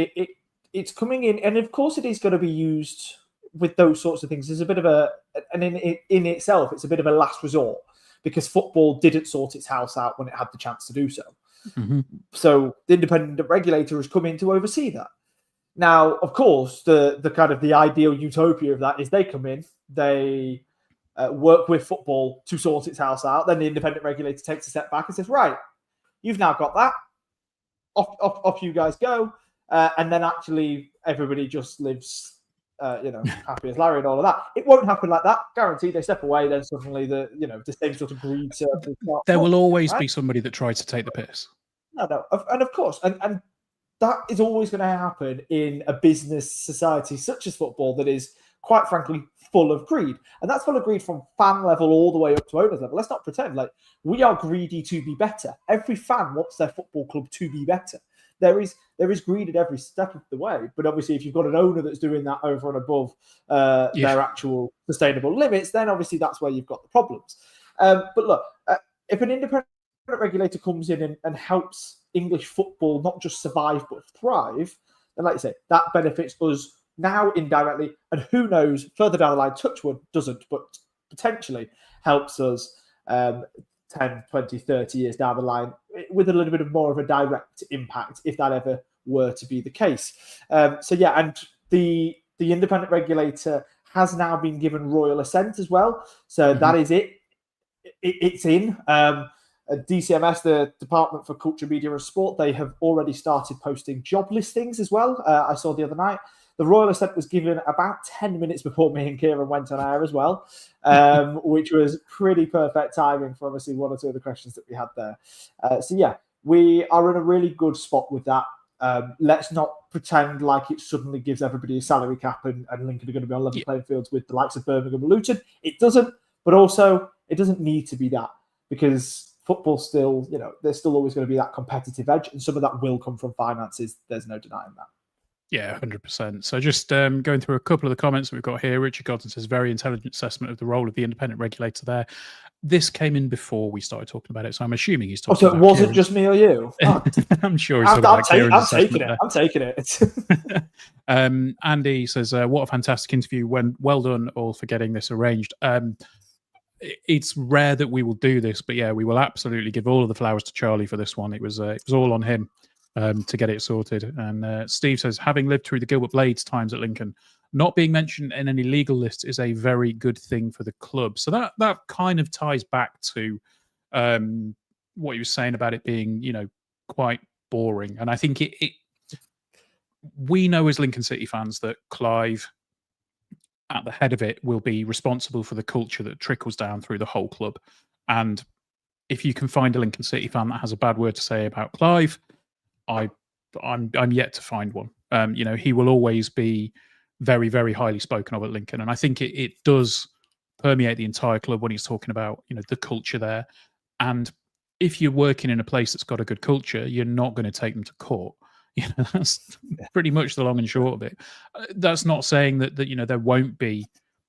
it's coming in, and of course it is going to be used with those sorts of things. There's a bit of and in itself, it's a bit of a last resort, because football didn't sort its house out when it had the chance to do so. Mm-hmm. So the independent regulator has come in to oversee that. Now, of course, the kind of the ideal utopia of that is they come in, they work with football to sort its house out. Then the independent regulator takes a step back and says, right, you've now got that. Off you guys go. And then actually everybody just lives, happy as Larry and all of that. It won't happen like that. Guaranteed. They step away, then suddenly the same sort of greed. There will always be somebody that tries to take the piss. No. And of course, and that is always going to happen in a business society such as football that is, quite frankly, full of greed. And that's full of greed from fan level all the way up to owners level. Let's not pretend like we are greedy to be better. Every fan wants their football club to be better. There is greed at every step of the way. But obviously, if you've got an owner that's doing that over and above their actual sustainable limits, then obviously that's where you've got the problems. But look, if an independent regulator comes in and helps English football not just survive but thrive, then like you say, that benefits us now indirectly, and who knows, further down the line, touchwood doesn't, but potentially helps us 10, 20, 30 years down the line with a little bit of more of a direct impact, if that ever were to be the case. And the independent regulator has now been given royal assent as well. So that is it. It's in. DCMS, the Department for Culture, Media and Sport, they have already started posting job listings as well. I saw the other night. The royal assent was given about 10 minutes before me and Kieran went on air as well, which was pretty perfect timing for obviously one or two of the questions that we had there. We are in a really good spot with that. Let's not pretend like it suddenly gives everybody a salary cap and Lincoln are going to be on level playing fields with the likes of Birmingham and Luton. It doesn't, but also it doesn't need to be that, because football still, there's still always going to be that competitive edge, and some of that will come from finances. There's no denying that. Yeah, 100%. So just going through a couple of the comments that we've got here. Richard Godson says, very intelligent assessment of the role of the independent regulator there. This came in before we started talking about it, so I'm assuming he's talking about it wasn't just me or you? Oh. I'm sure he's talking about Kieran's assessment. I'm taking it. Andy says, what a fantastic interview. Well done all for getting this arranged. It's rare that we will do this, but yeah, we will absolutely give all of the flowers to Charlie for this one. It was all on him to get it sorted. And Steve says, having lived through the Gilbert Blades times at Lincoln, not being mentioned in any legal lists is a very good thing for the club. So that kind of ties back to what you were saying about it being, quite boring. And I think we know as Lincoln City fans that Clive at the head of it will be responsible for the culture that trickles down through the whole club. And if you can find a Lincoln City fan that has a bad word to say about Clive, I'm yet to find one. He will always be very, very highly spoken of at Lincoln, and I think it does permeate the entire club when he's talking about the culture there. And if you're working in a place that's got a good culture, you're not going to take them to court. That's pretty much the long and short of it. That's not saying that there won't be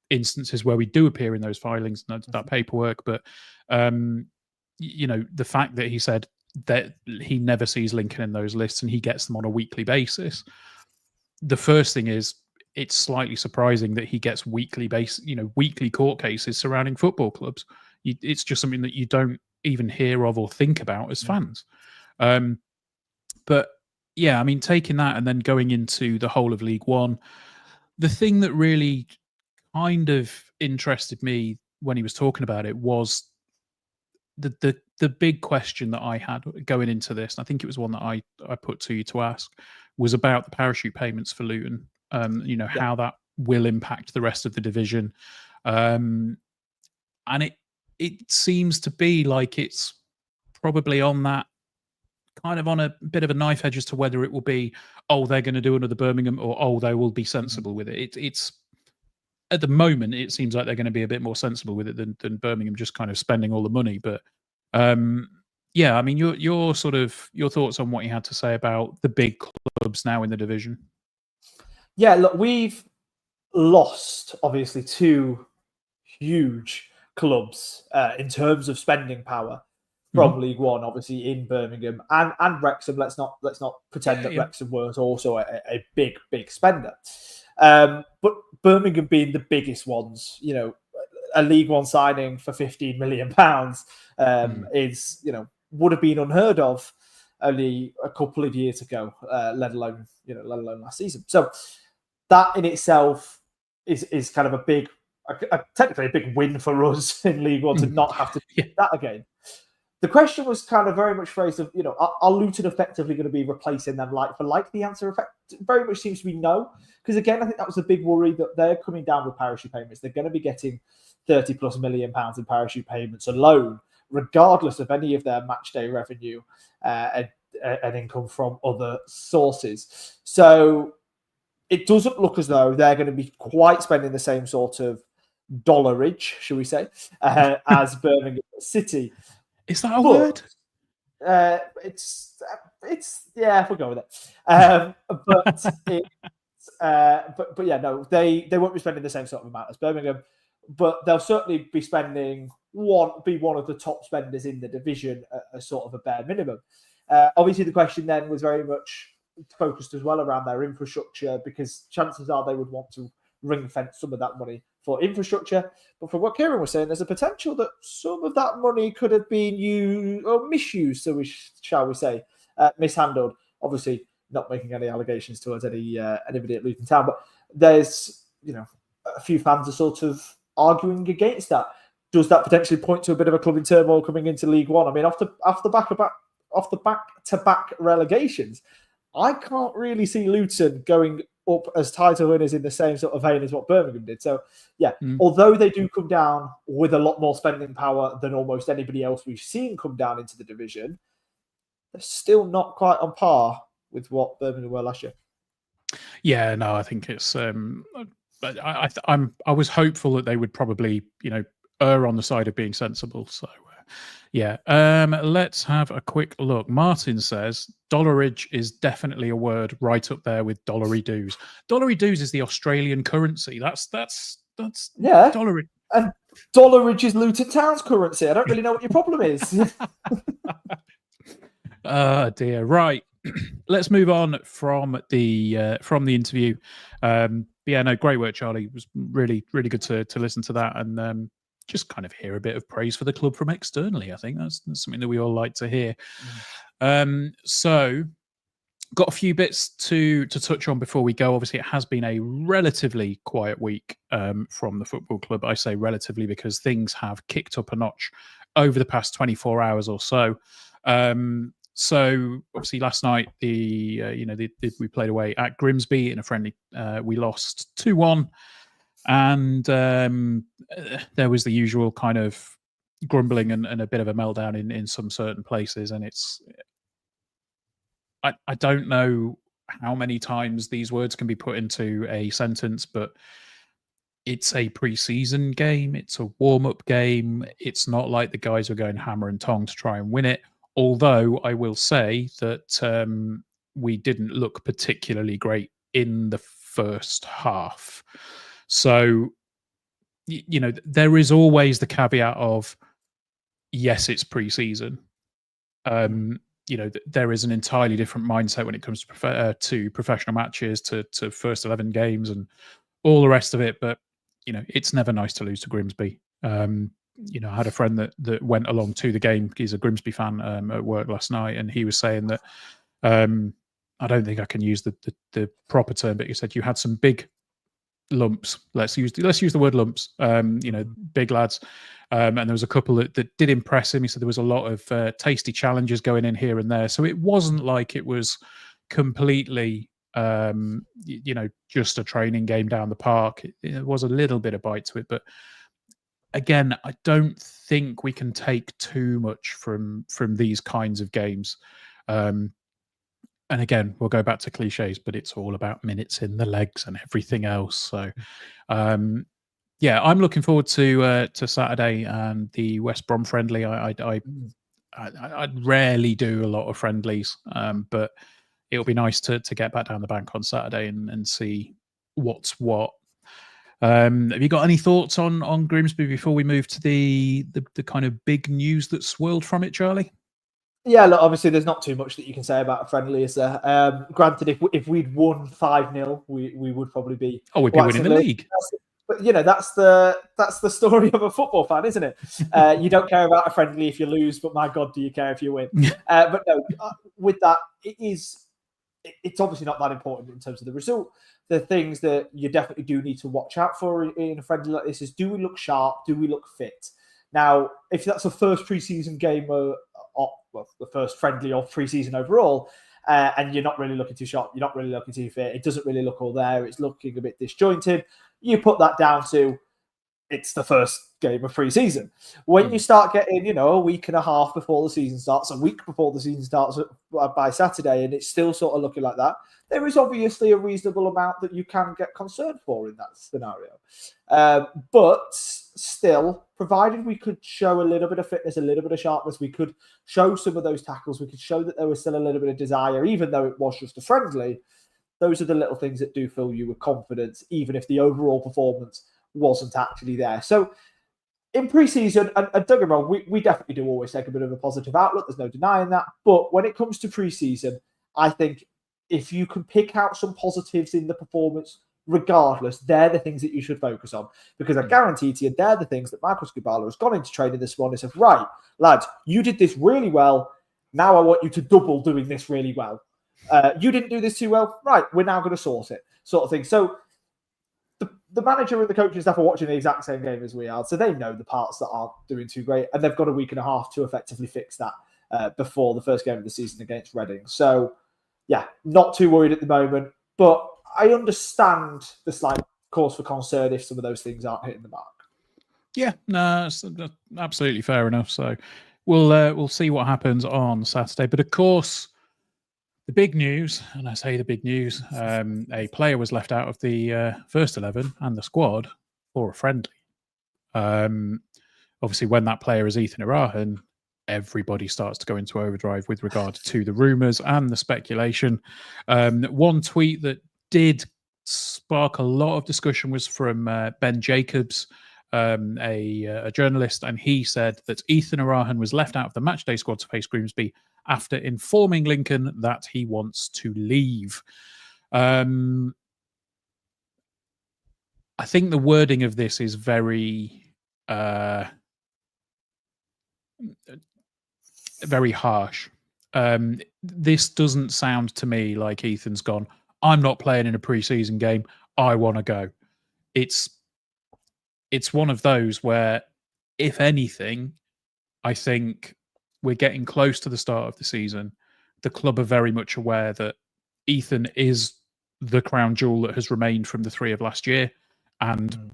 instances where we do appear in those filings and that paperwork, but the fact that he said that he never sees Lincoln in those lists and he gets them on a weekly basis. The first thing is, it's slightly surprising that he gets weekly court cases surrounding football clubs. It's just something that you don't even hear of or think about as fans. But yeah, I mean, taking that and then going into the whole of League One, the thing that really kind of interested me when he was talking about it was the big question that I had going into this, and I think it was one that I put to you to ask, was about the parachute payments for Luton. How that will impact the rest of the division. And it seems to be like it's probably on that kind of on a bit of a knife edge as to whether it will be, they're going to do another Birmingham, or they will be sensible with it. It's at the moment, it seems like they're going to be a bit more sensible with it than Birmingham just kind of spending all the money. But I mean, your thoughts on what you had to say about the big clubs now in the division. Yeah, look, we've lost obviously two huge clubs in terms of spending power from League One, obviously in Birmingham and Wrexham. Let's not pretend that Wrexham was also a big spender. But Birmingham being the biggest ones, a League One signing for £15 million is, would have been unheard of only a couple of years ago, let alone last season. So that in itself is kind of technically a big win for us in League One to not have to do that again. The question was kind of very much phrased of, are Luton effectively going to be replacing them like for like? The answer very much seems to be no. Because again, I think that was the big worry, that they're coming down with parachute payments. They're going to be getting £30+ million in parachute payments alone, regardless of any of their match day revenue and income from other sources. So it doesn't look as though they're going to be quite spending the same sort of dollarage, shall we say, as Birmingham City. Is that a word? It's we'll go with it. But yeah, no, they won't be spending the same sort of amount as Birmingham, but they'll certainly be spending one of the top spenders in the division at a sort of a bare minimum. Obviously, the question then was very much focused as well around their infrastructure, because chances are they would want to ring fence some of that money for infrastructure. But from what Kieran was saying, there's a potential that some of that money could have been used or misused, shall we say, mishandled. Obviously, not making any allegations towards anybody at Luton Town, but there's a few fans are sort of arguing against that. Does that potentially point to a bit of a club in turmoil coming into League One? I mean, off the back-to-back relegations, I can't really see Luton going up as title winners in the same sort of vein as what Birmingham did. So, yeah, although they do come down with a lot more spending power than almost anybody else we've seen come down into the division, they're still not quite on par with what Birmingham were last year. Yeah, no, I think it's. I was hopeful that they would probably, err on the side of being sensible. So, yeah. Let's have a quick look. Martin says dollarage is definitely a word right up there with dollary dues. Dollary dues is the Australian currency. That's yeah. Dollarage. And dollarage is Luton Town's currency. I don't really know what your problem is. Oh dear. Right. Let's move on from the interview. Yeah, no, great work, Charlie. It was really, really good to listen to that and just kind of hear a bit of praise for the club from externally. I think that's something that we all like to hear. So got a few bits to touch on before we go. Obviously, it has been a relatively quiet week from the football club. I say relatively because things have kicked up a notch over the past 24 hours or so. So obviously last night we played away at Grimsby in a friendly. We lost 2-1. And there was the usual kind of grumbling and a bit of a meltdown in some certain places. And I don't know how many times these words can be put into a sentence, but it's a pre-season game. It's a warm-up game. It's not like the guys were going hammer and tong to try and win it. Although I will say that we didn't look particularly great in the first half. So, there is always the caveat of, yes, it's pre-season. There is an entirely different mindset when it comes to professional matches, to first 11 games and all the rest of it. But, it's never nice to lose to Grimsby. I had a friend that went along to the game. He's a Grimsby fan at work last night, and he was saying that I don't think I can use the proper term, but he said you had some big lumps. Let's use the word lumps. Big lads, and there was a couple that did impress him. He said there was a lot of tasty challenges going in here and there, so it wasn't like it was completely just a training game down the park. It was a little bit of bite to it, but again, I don't think we can take too much from these kinds of games. And again, we'll go back to cliches, but it's all about minutes in the legs and everything else. So, I'm looking forward to Saturday and the West Brom friendly. I rarely do a lot of friendlies, but it'll be nice to get back down the bank on Saturday and see what's what. Have you got any thoughts on Grimsby before we move to the kind of big news that swirled from it, Charlie? Yeah, look, obviously there's not too much that you can say about a friendly, is there? Granted, if we'd won 5-0, we would probably be... Oh, we'd be winning the league. But, that's the story of a football fan, isn't it? You don't care about a friendly if you lose, but my God, do you care if you win? But no, with that, it's obviously not that important in terms of the result. The things that you definitely do need to watch out for in a friendly like this is, do we look sharp? Do we look fit? Now, if that's the first pre-season game, the first friendly of pre-season overall, and you're not really looking too sharp, you're not really looking too fit, it doesn't really look all there, it's looking a bit disjointed, you put that down to it's the first game of pre-season. When you start getting, a week and a half before the season starts, a week before the season starts by Saturday, and it's still sort of looking like that, there is obviously a reasonable amount that you can get concerned for in that scenario. But still, provided we could show a little bit of fitness, a little bit of sharpness, we could show some of those tackles, we could show that there was still a little bit of desire, even though it was just a friendly. Those are the little things that do fill you with confidence, even if the overall performance wasn't actually there. So in pre-season, and don't get me wrong, we definitely do always take a bit of a positive outlook. There's no denying that. But when it comes to pre-season, I think if you can pick out some positives in the performance, regardless, they're the things that you should focus on. Because I guarantee to you, they're the things that Michael Skubala has gone into training this morning and said, right, lads, you did this really well. Now I want you to double doing this really well. You didn't do this too well. Right, we're now going to sort it, sort of thing. So the manager and the coaching staff are watching the exact same game as we are, so they know the parts that aren't doing too great, and they've got a week and a half to effectively fix that before the first game of the season against Reading. So, yeah, not too worried at the moment, but I understand the slight cause for concern if some of those things aren't hitting the mark. Yeah, no, that's absolutely fair enough. So we'll see what happens on Saturday. But of course, the big news, and I say the big news, a player was left out of the first 11 and the squad for a friendly. Obviously, when that player is Ethan Irahan, everybody starts to go into overdrive with regard to the rumours and the speculation. One tweet that did spark a lot of discussion was from Ben Jacobs, a journalist, and he said that Ethan Irahan was left out of the matchday squad to face Grimsby after informing Lincoln that he wants to leave. I think the wording of this is very very harsh. This doesn't sound to me like Ethan's gone, I'm not playing in a pre-season game, I want to go. It's one of those where, if anything, I think we're getting close to the start of the season. The club are very much aware that Ethan is the crown jewel that has remained from the three of last year, And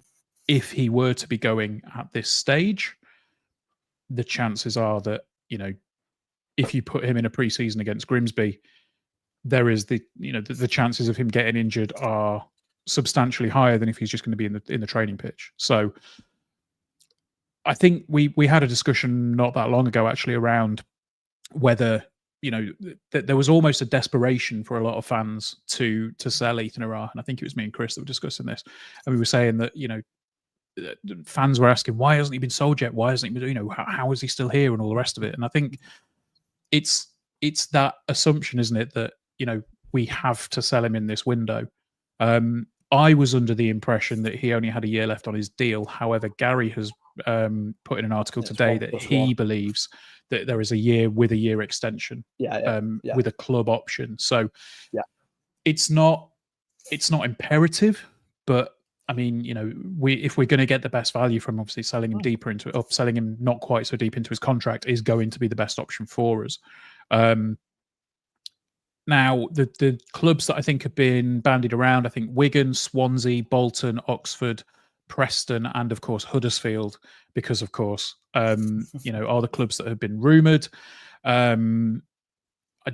if he were to be going at this stage, the chances are that, if you put him in a pre-season against Grimsby, there is the chances of him getting injured are substantially higher than if he's just going to be in the training pitch. So I think we had a discussion not that long ago actually around whether there was almost a desperation for a lot of fans to sell Ethan Arah, and I think it was me and Chris that were discussing this, and we were saying that fans were asking, why hasn't he been sold yet? Why hasn't he been, how is he still here and all the rest of it? And I think it's that assumption, isn't it, that we have to sell him in this window. I was under the impression that he only had a year left on his deal. However, Gary has put in an article today that he believes that there is a year extension, with a club option. So it's not imperative, but I mean, if we're going to get the best value from obviously selling him deeper into it, or selling him not quite so deep into his contract is going to be the best option for us. Now, the clubs that I think have been bandied around, I think Wigan, Swansea, Bolton, Oxford, Preston, and of course Huddersfield, because of course, are the clubs that have been rumoured. I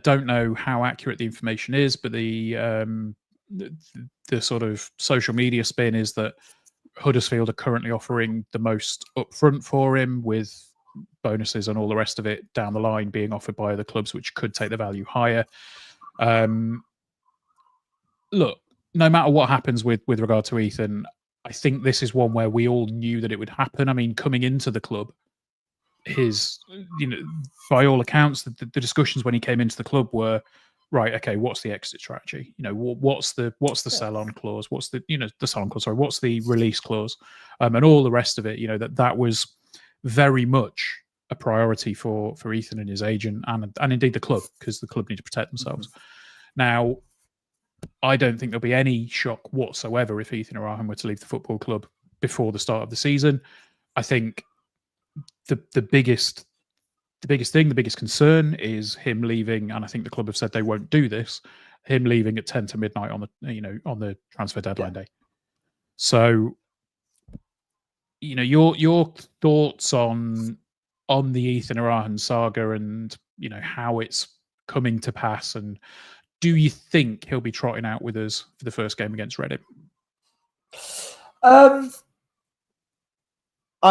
don't know how accurate the information is, but the sort of social media spin is that Huddersfield are currently offering the most upfront for him, with bonuses and all the rest of it down the line being offered by other clubs, which could take the value higher. Look, no matter what happens with regard to Ethan, I think this is one where we all knew that it would happen. I mean, coming into the club, by all accounts, the discussions when he came into the club were, right, okay, what's the exit strategy? What's the sell-on clause? What's the sell-on clause? Sorry, what's the release clause? And all the rest of it. That was very much a priority for Ethan and his agent, and indeed the club, because the club need to protect themselves. Now, I don't think there'll be any shock whatsoever if Ethan Arah were to leave the football club before the start of the season. I think the biggest concern is him leaving, and I think the club have said they won't do this, him leaving at 10 to midnight on the transfer deadline day. So, your thoughts on the Ethan Arah saga, and how it's coming to pass, and do you think he'll be trotting out with us for the first game against Reading? I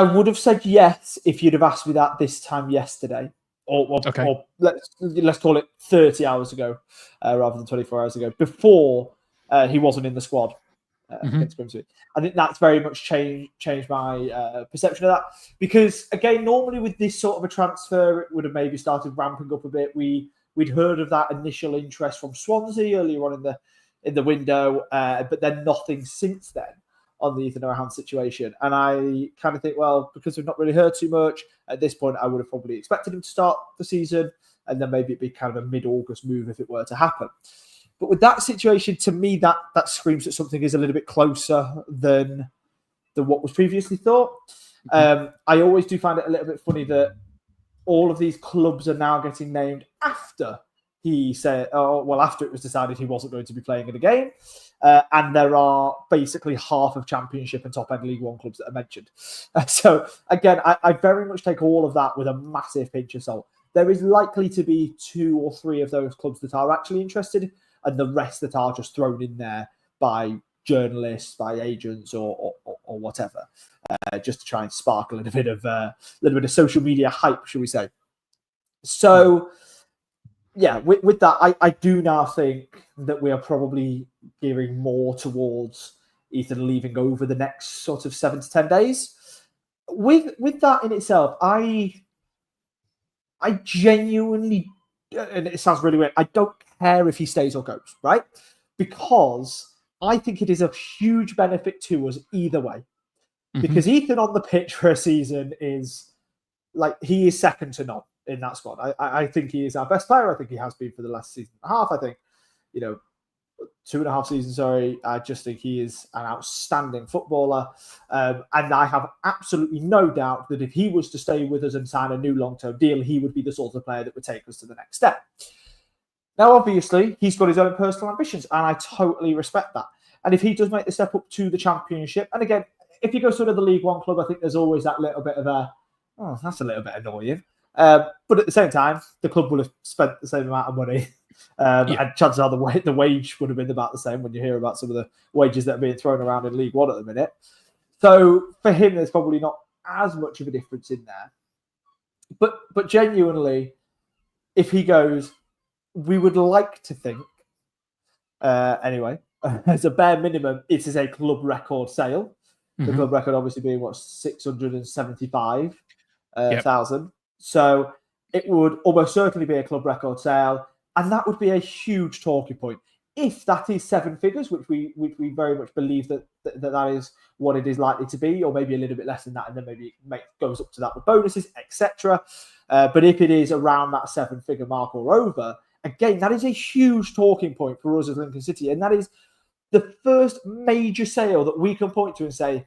would have said yes if you'd have asked me that this time yesterday, or let's call it 30 hours ago, rather than 24 hours ago, before he wasn't in the squad against Grimsby. I think that's very much changed my perception of that, because again, normally with this sort of a transfer, it would have maybe started ramping up a bit. We'd heard of that initial interest from Swansea earlier on in the window, but then nothing since then on the Ethan Arah situation. And I kind of think, well, because we've not really heard too much at this point, I would have probably expected him to start the season, and then maybe it'd be kind of a mid-August move if it were to happen. But with that situation, to me, that screams that something is a little bit closer than what was previously thought. I always do find it a little bit funny that all of these clubs are now getting named after he said, after it was decided he wasn't going to be playing in a game. And there are basically half of Championship and top-end League One clubs that are mentioned. So, again, I very much take all of that with a massive pinch of salt. There is likely to be 2 or 3 of those clubs that are actually interested, and the rest that are just thrown in there by journalists, by agents, or whatever, just to try and spark a little bit of social media hype, shall we say. So, yeah, with that, I do now think that we are probably gearing more towards Ethan leaving over the next sort of 7 to 10 days. With that in itself, I genuinely, and it sounds really weird, I don't care if he stays or goes, right? Because I think it is a huge benefit to us either way. Because Ethan on the pitch for a season is he is second to none in that squad. I think he is our best player. I think he has been for the last season and a half. I think, 2.5 seasons, sorry. I just think he is an outstanding footballer. And I have absolutely no doubt that if he was to stay with us and sign a new long-term deal, he would be the sort of player that would take us to the next step. Now, obviously, he's got his own personal ambitions, and I totally respect that. And if he does make the step up to the Championship, and again, if he goes to another League One club, I think there's always that little bit of that's a little bit annoying. But at the same time, the club will have spent the same amount of money. And chances are the wage would have been about the same when you hear about some of the wages that are being thrown around in League One at the minute. So for him, there's probably not as much of a difference in there. But genuinely, if he goes, we would like to think, anyway, as a bare minimum, it is a club record sale. The club record obviously being 675,000. So it would almost certainly be a club record sale, and that would be a huge talking point. If that is 7 figures, which we very much believe that is what it is likely to be, or maybe a little bit less than that, and then maybe it goes up to that with bonuses, etc. But if it is around that 7-figure mark or over, again, that is a huge talking point for us as Lincoln City, and that is the first major sale that we can point to and say,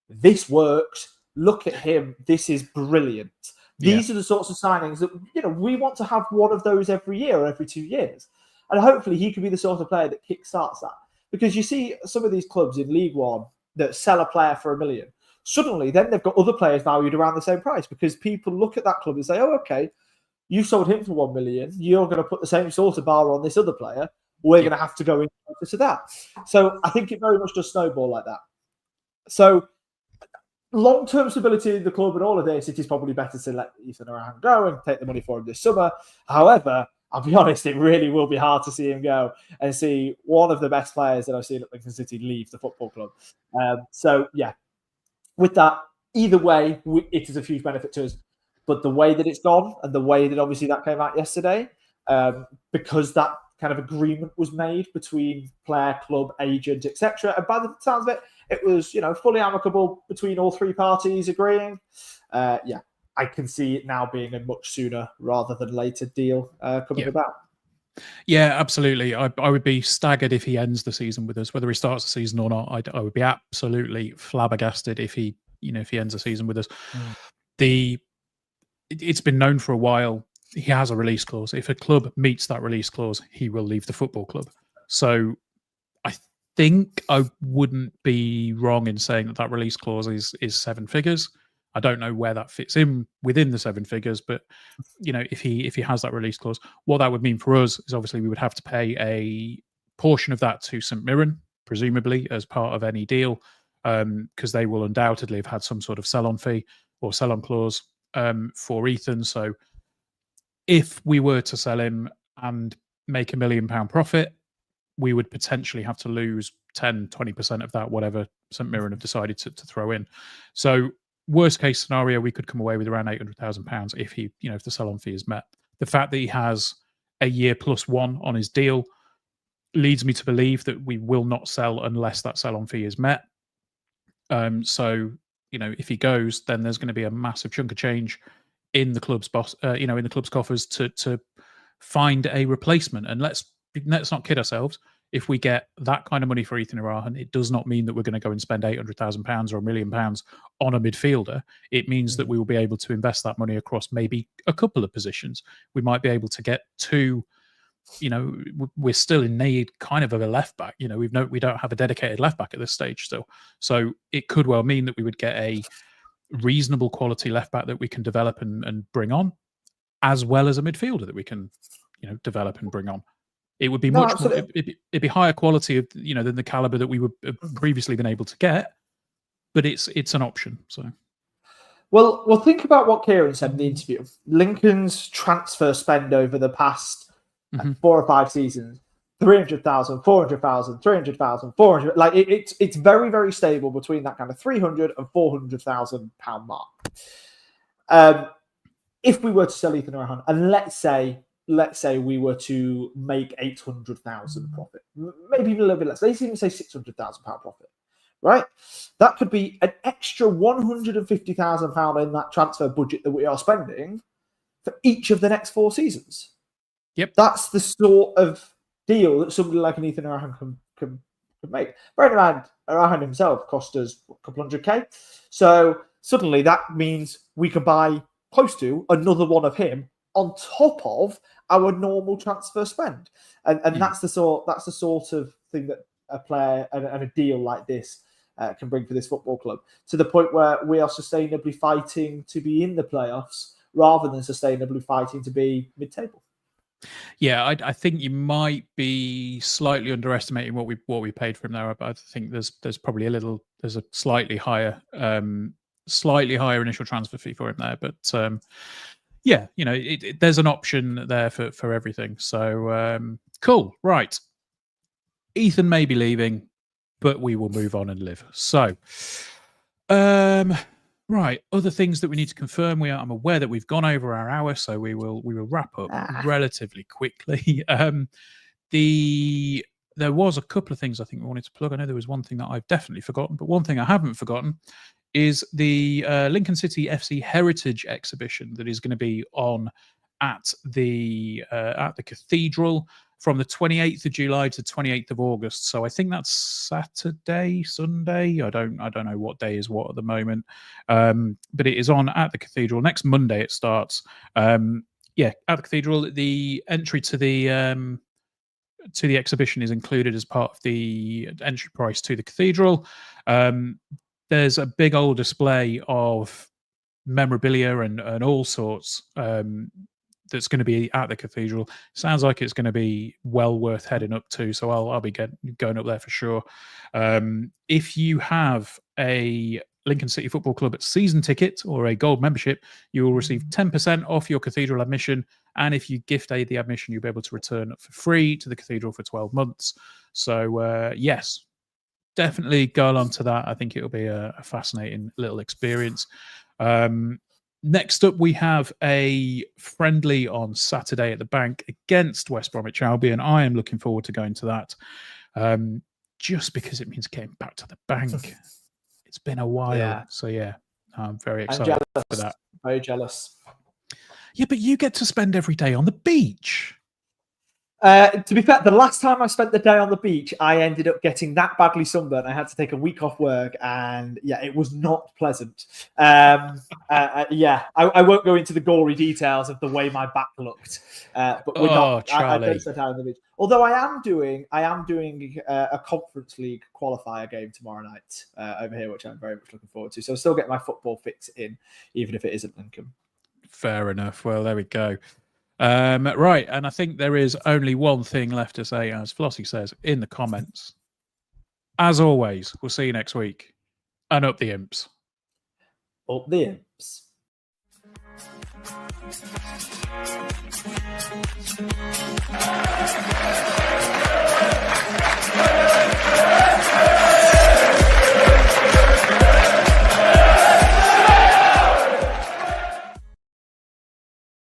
this works, look at him, this is brilliant. These are the sorts of signings that, we want to have one of those every year or every 2 years. And hopefully he could be the sort of player that kickstarts that. Because you see some of these clubs in League One that sell a player for $1 million. Suddenly, then they've got other players valued around the same price, because people look at that club and say, oh, okay, you sold him for $1 million. You're going to put the same sort of bar on this other player. We're going to have to go into that. So I think it very much does snowball like that. So long-term stability in the club and all of this, it is probably better to let Ethan Arahan go and take the money for him this summer. However, I'll be honest, it really will be hard to see him go and see one of the best players that I've seen at Lincoln City leave the football club. With that, either way, it is a huge benefit to us. But the way that it's gone, and the way that obviously that came out yesterday, because that kind of agreement was made between player, club, agent, etc. And by the sounds of it, it was, fully amicable between all three parties agreeing. I can see it now being a much sooner rather than later deal coming about. Yeah, absolutely. I would be staggered if he ends the season with us, whether he starts the season or not. I would be absolutely flabbergasted if he ends the season with us. It's been known for a while. He has a release clause. If a club meets that release clause, he will leave the football club. So I think I wouldn't be wrong in saying that release clause is 7 figures. I don't know where that fits in within the 7 figures, but if he has that release clause, what that would mean for us is obviously we would have to pay a portion of that to St Mirren, presumably as part of any deal, because they will undoubtedly have had some sort of sell-on fee or sell-on clause for Ethan. So if we were to sell him and make £1 million profit, we would potentially have to lose 10-20% of that, whatever St Mirren have decided to throw in. So worst case scenario, we could come away with around £800,000 if if the sell-on fee is met. The fact that he has a year plus 1 on his deal leads me to believe that we will not sell unless that sell-on fee is met. So if he goes, then there's going to be a massive chunk of change in the club's in the club's coffers to find a replacement. And let's not kid ourselves. If we get that kind of money for Ethan Arahan, it does not mean that we're going to go and spend £800,000 or £1 million on a midfielder. It means that we will be able to invest that money across maybe a couple of positions. We might be able to get 2. We're still in need kind of a left back. We don't have a dedicated left back at this stage still. So it could well mean that we would get a reasonable quality left back that we can develop and bring on, as well as a midfielder that we can, develop and bring on. It would be much more. It'd be higher quality of than the caliber that we would have previously been able to get, but it's an option. So, well, think about what Kieran said in the interview. Lincoln's transfer spend over the past 4 or 5 seasons: 300,000, 400,000, 300,000, 400. Like it's very, very stable between that kind of 300 and 400,000 pound mark. If we were to sell Ethan Arahan, and let's say we were to make 800,000 profit, maybe even a little bit less. Let's even say 600,000 pound profit, right? That could be an extra 150,000 pound in that transfer budget that we are spending for each of the next 4 seasons. Yep, that's the sort of deal that somebody like an Ethan Arahan can make. Bearing in mind, Arahan himself cost us a couple $100K, so suddenly that means we can buy close to another one of him on top of our normal transfer spend, and that's the sort of thing that a player and a deal like this can bring for this football club, to the point where we are sustainably fighting to be in the playoffs rather than sustainably fighting to be mid-table. Yeah, I think you might be slightly underestimating what we paid for him there. But I think there's probably there's a slightly higher initial transfer fee for him there. But yeah, there's an option there for everything. So cool, right? Ethan may be leaving, but we will move on and live. So, right, other things that we need to confirm. I'm aware that we've gone over our hour, so we will wrap up relatively quickly. There was a couple of things I think we wanted to plug. I know there was one thing that I've definitely forgotten, but one thing I haven't forgotten is the Lincoln City FC Heritage exhibition that is going to be on at the Cathedral from the 28th of July to 28th of August. So I think that's Saturday, Sunday. I don't know what day is what at the moment. But it is on at the Cathedral. Next Monday it starts. At the Cathedral. The entry to the exhibition is included as part of the entry price to the Cathedral. There's a big old display of memorabilia and all sorts that's going to be at the Cathedral. Sounds like it's going to be well worth heading up to, so I'll be going up there for sure. If you have a Lincoln City Football Club season ticket or a gold membership, you will receive 10% off your Cathedral admission, and if you gift aid the admission, you'll be able to return for free to the Cathedral for 12 months. So yes, definitely go along to that. I think it'll be a fascinating little experience. Next up, we have a friendly on Saturday at the Bank against West Bromwich Albion. I am looking forward to going to that, just because it means getting back to the Bank. It's been a while, so yeah, I'm very excited for that. Very jealous. Yeah, but you get to spend every day on the beach. To be fair, the last time I spent the day on the beach, I ended up getting that badly sunburned. I had to take a week off work, and yeah, it was not pleasant. I won't go into the gory details of the way my back looked, but we're not. I don't sit down on the beach. Although I am doing a Conference League qualifier game tomorrow night over here, which I'm very much looking forward to. So I'll still get my football fix in, even if it isn't Lincoln. Fair enough. Well, there we go. Right, and I think there is only one thing left to say, as Flossie says in the comments. As always, we'll see you next week. And up the imps. Up the imps.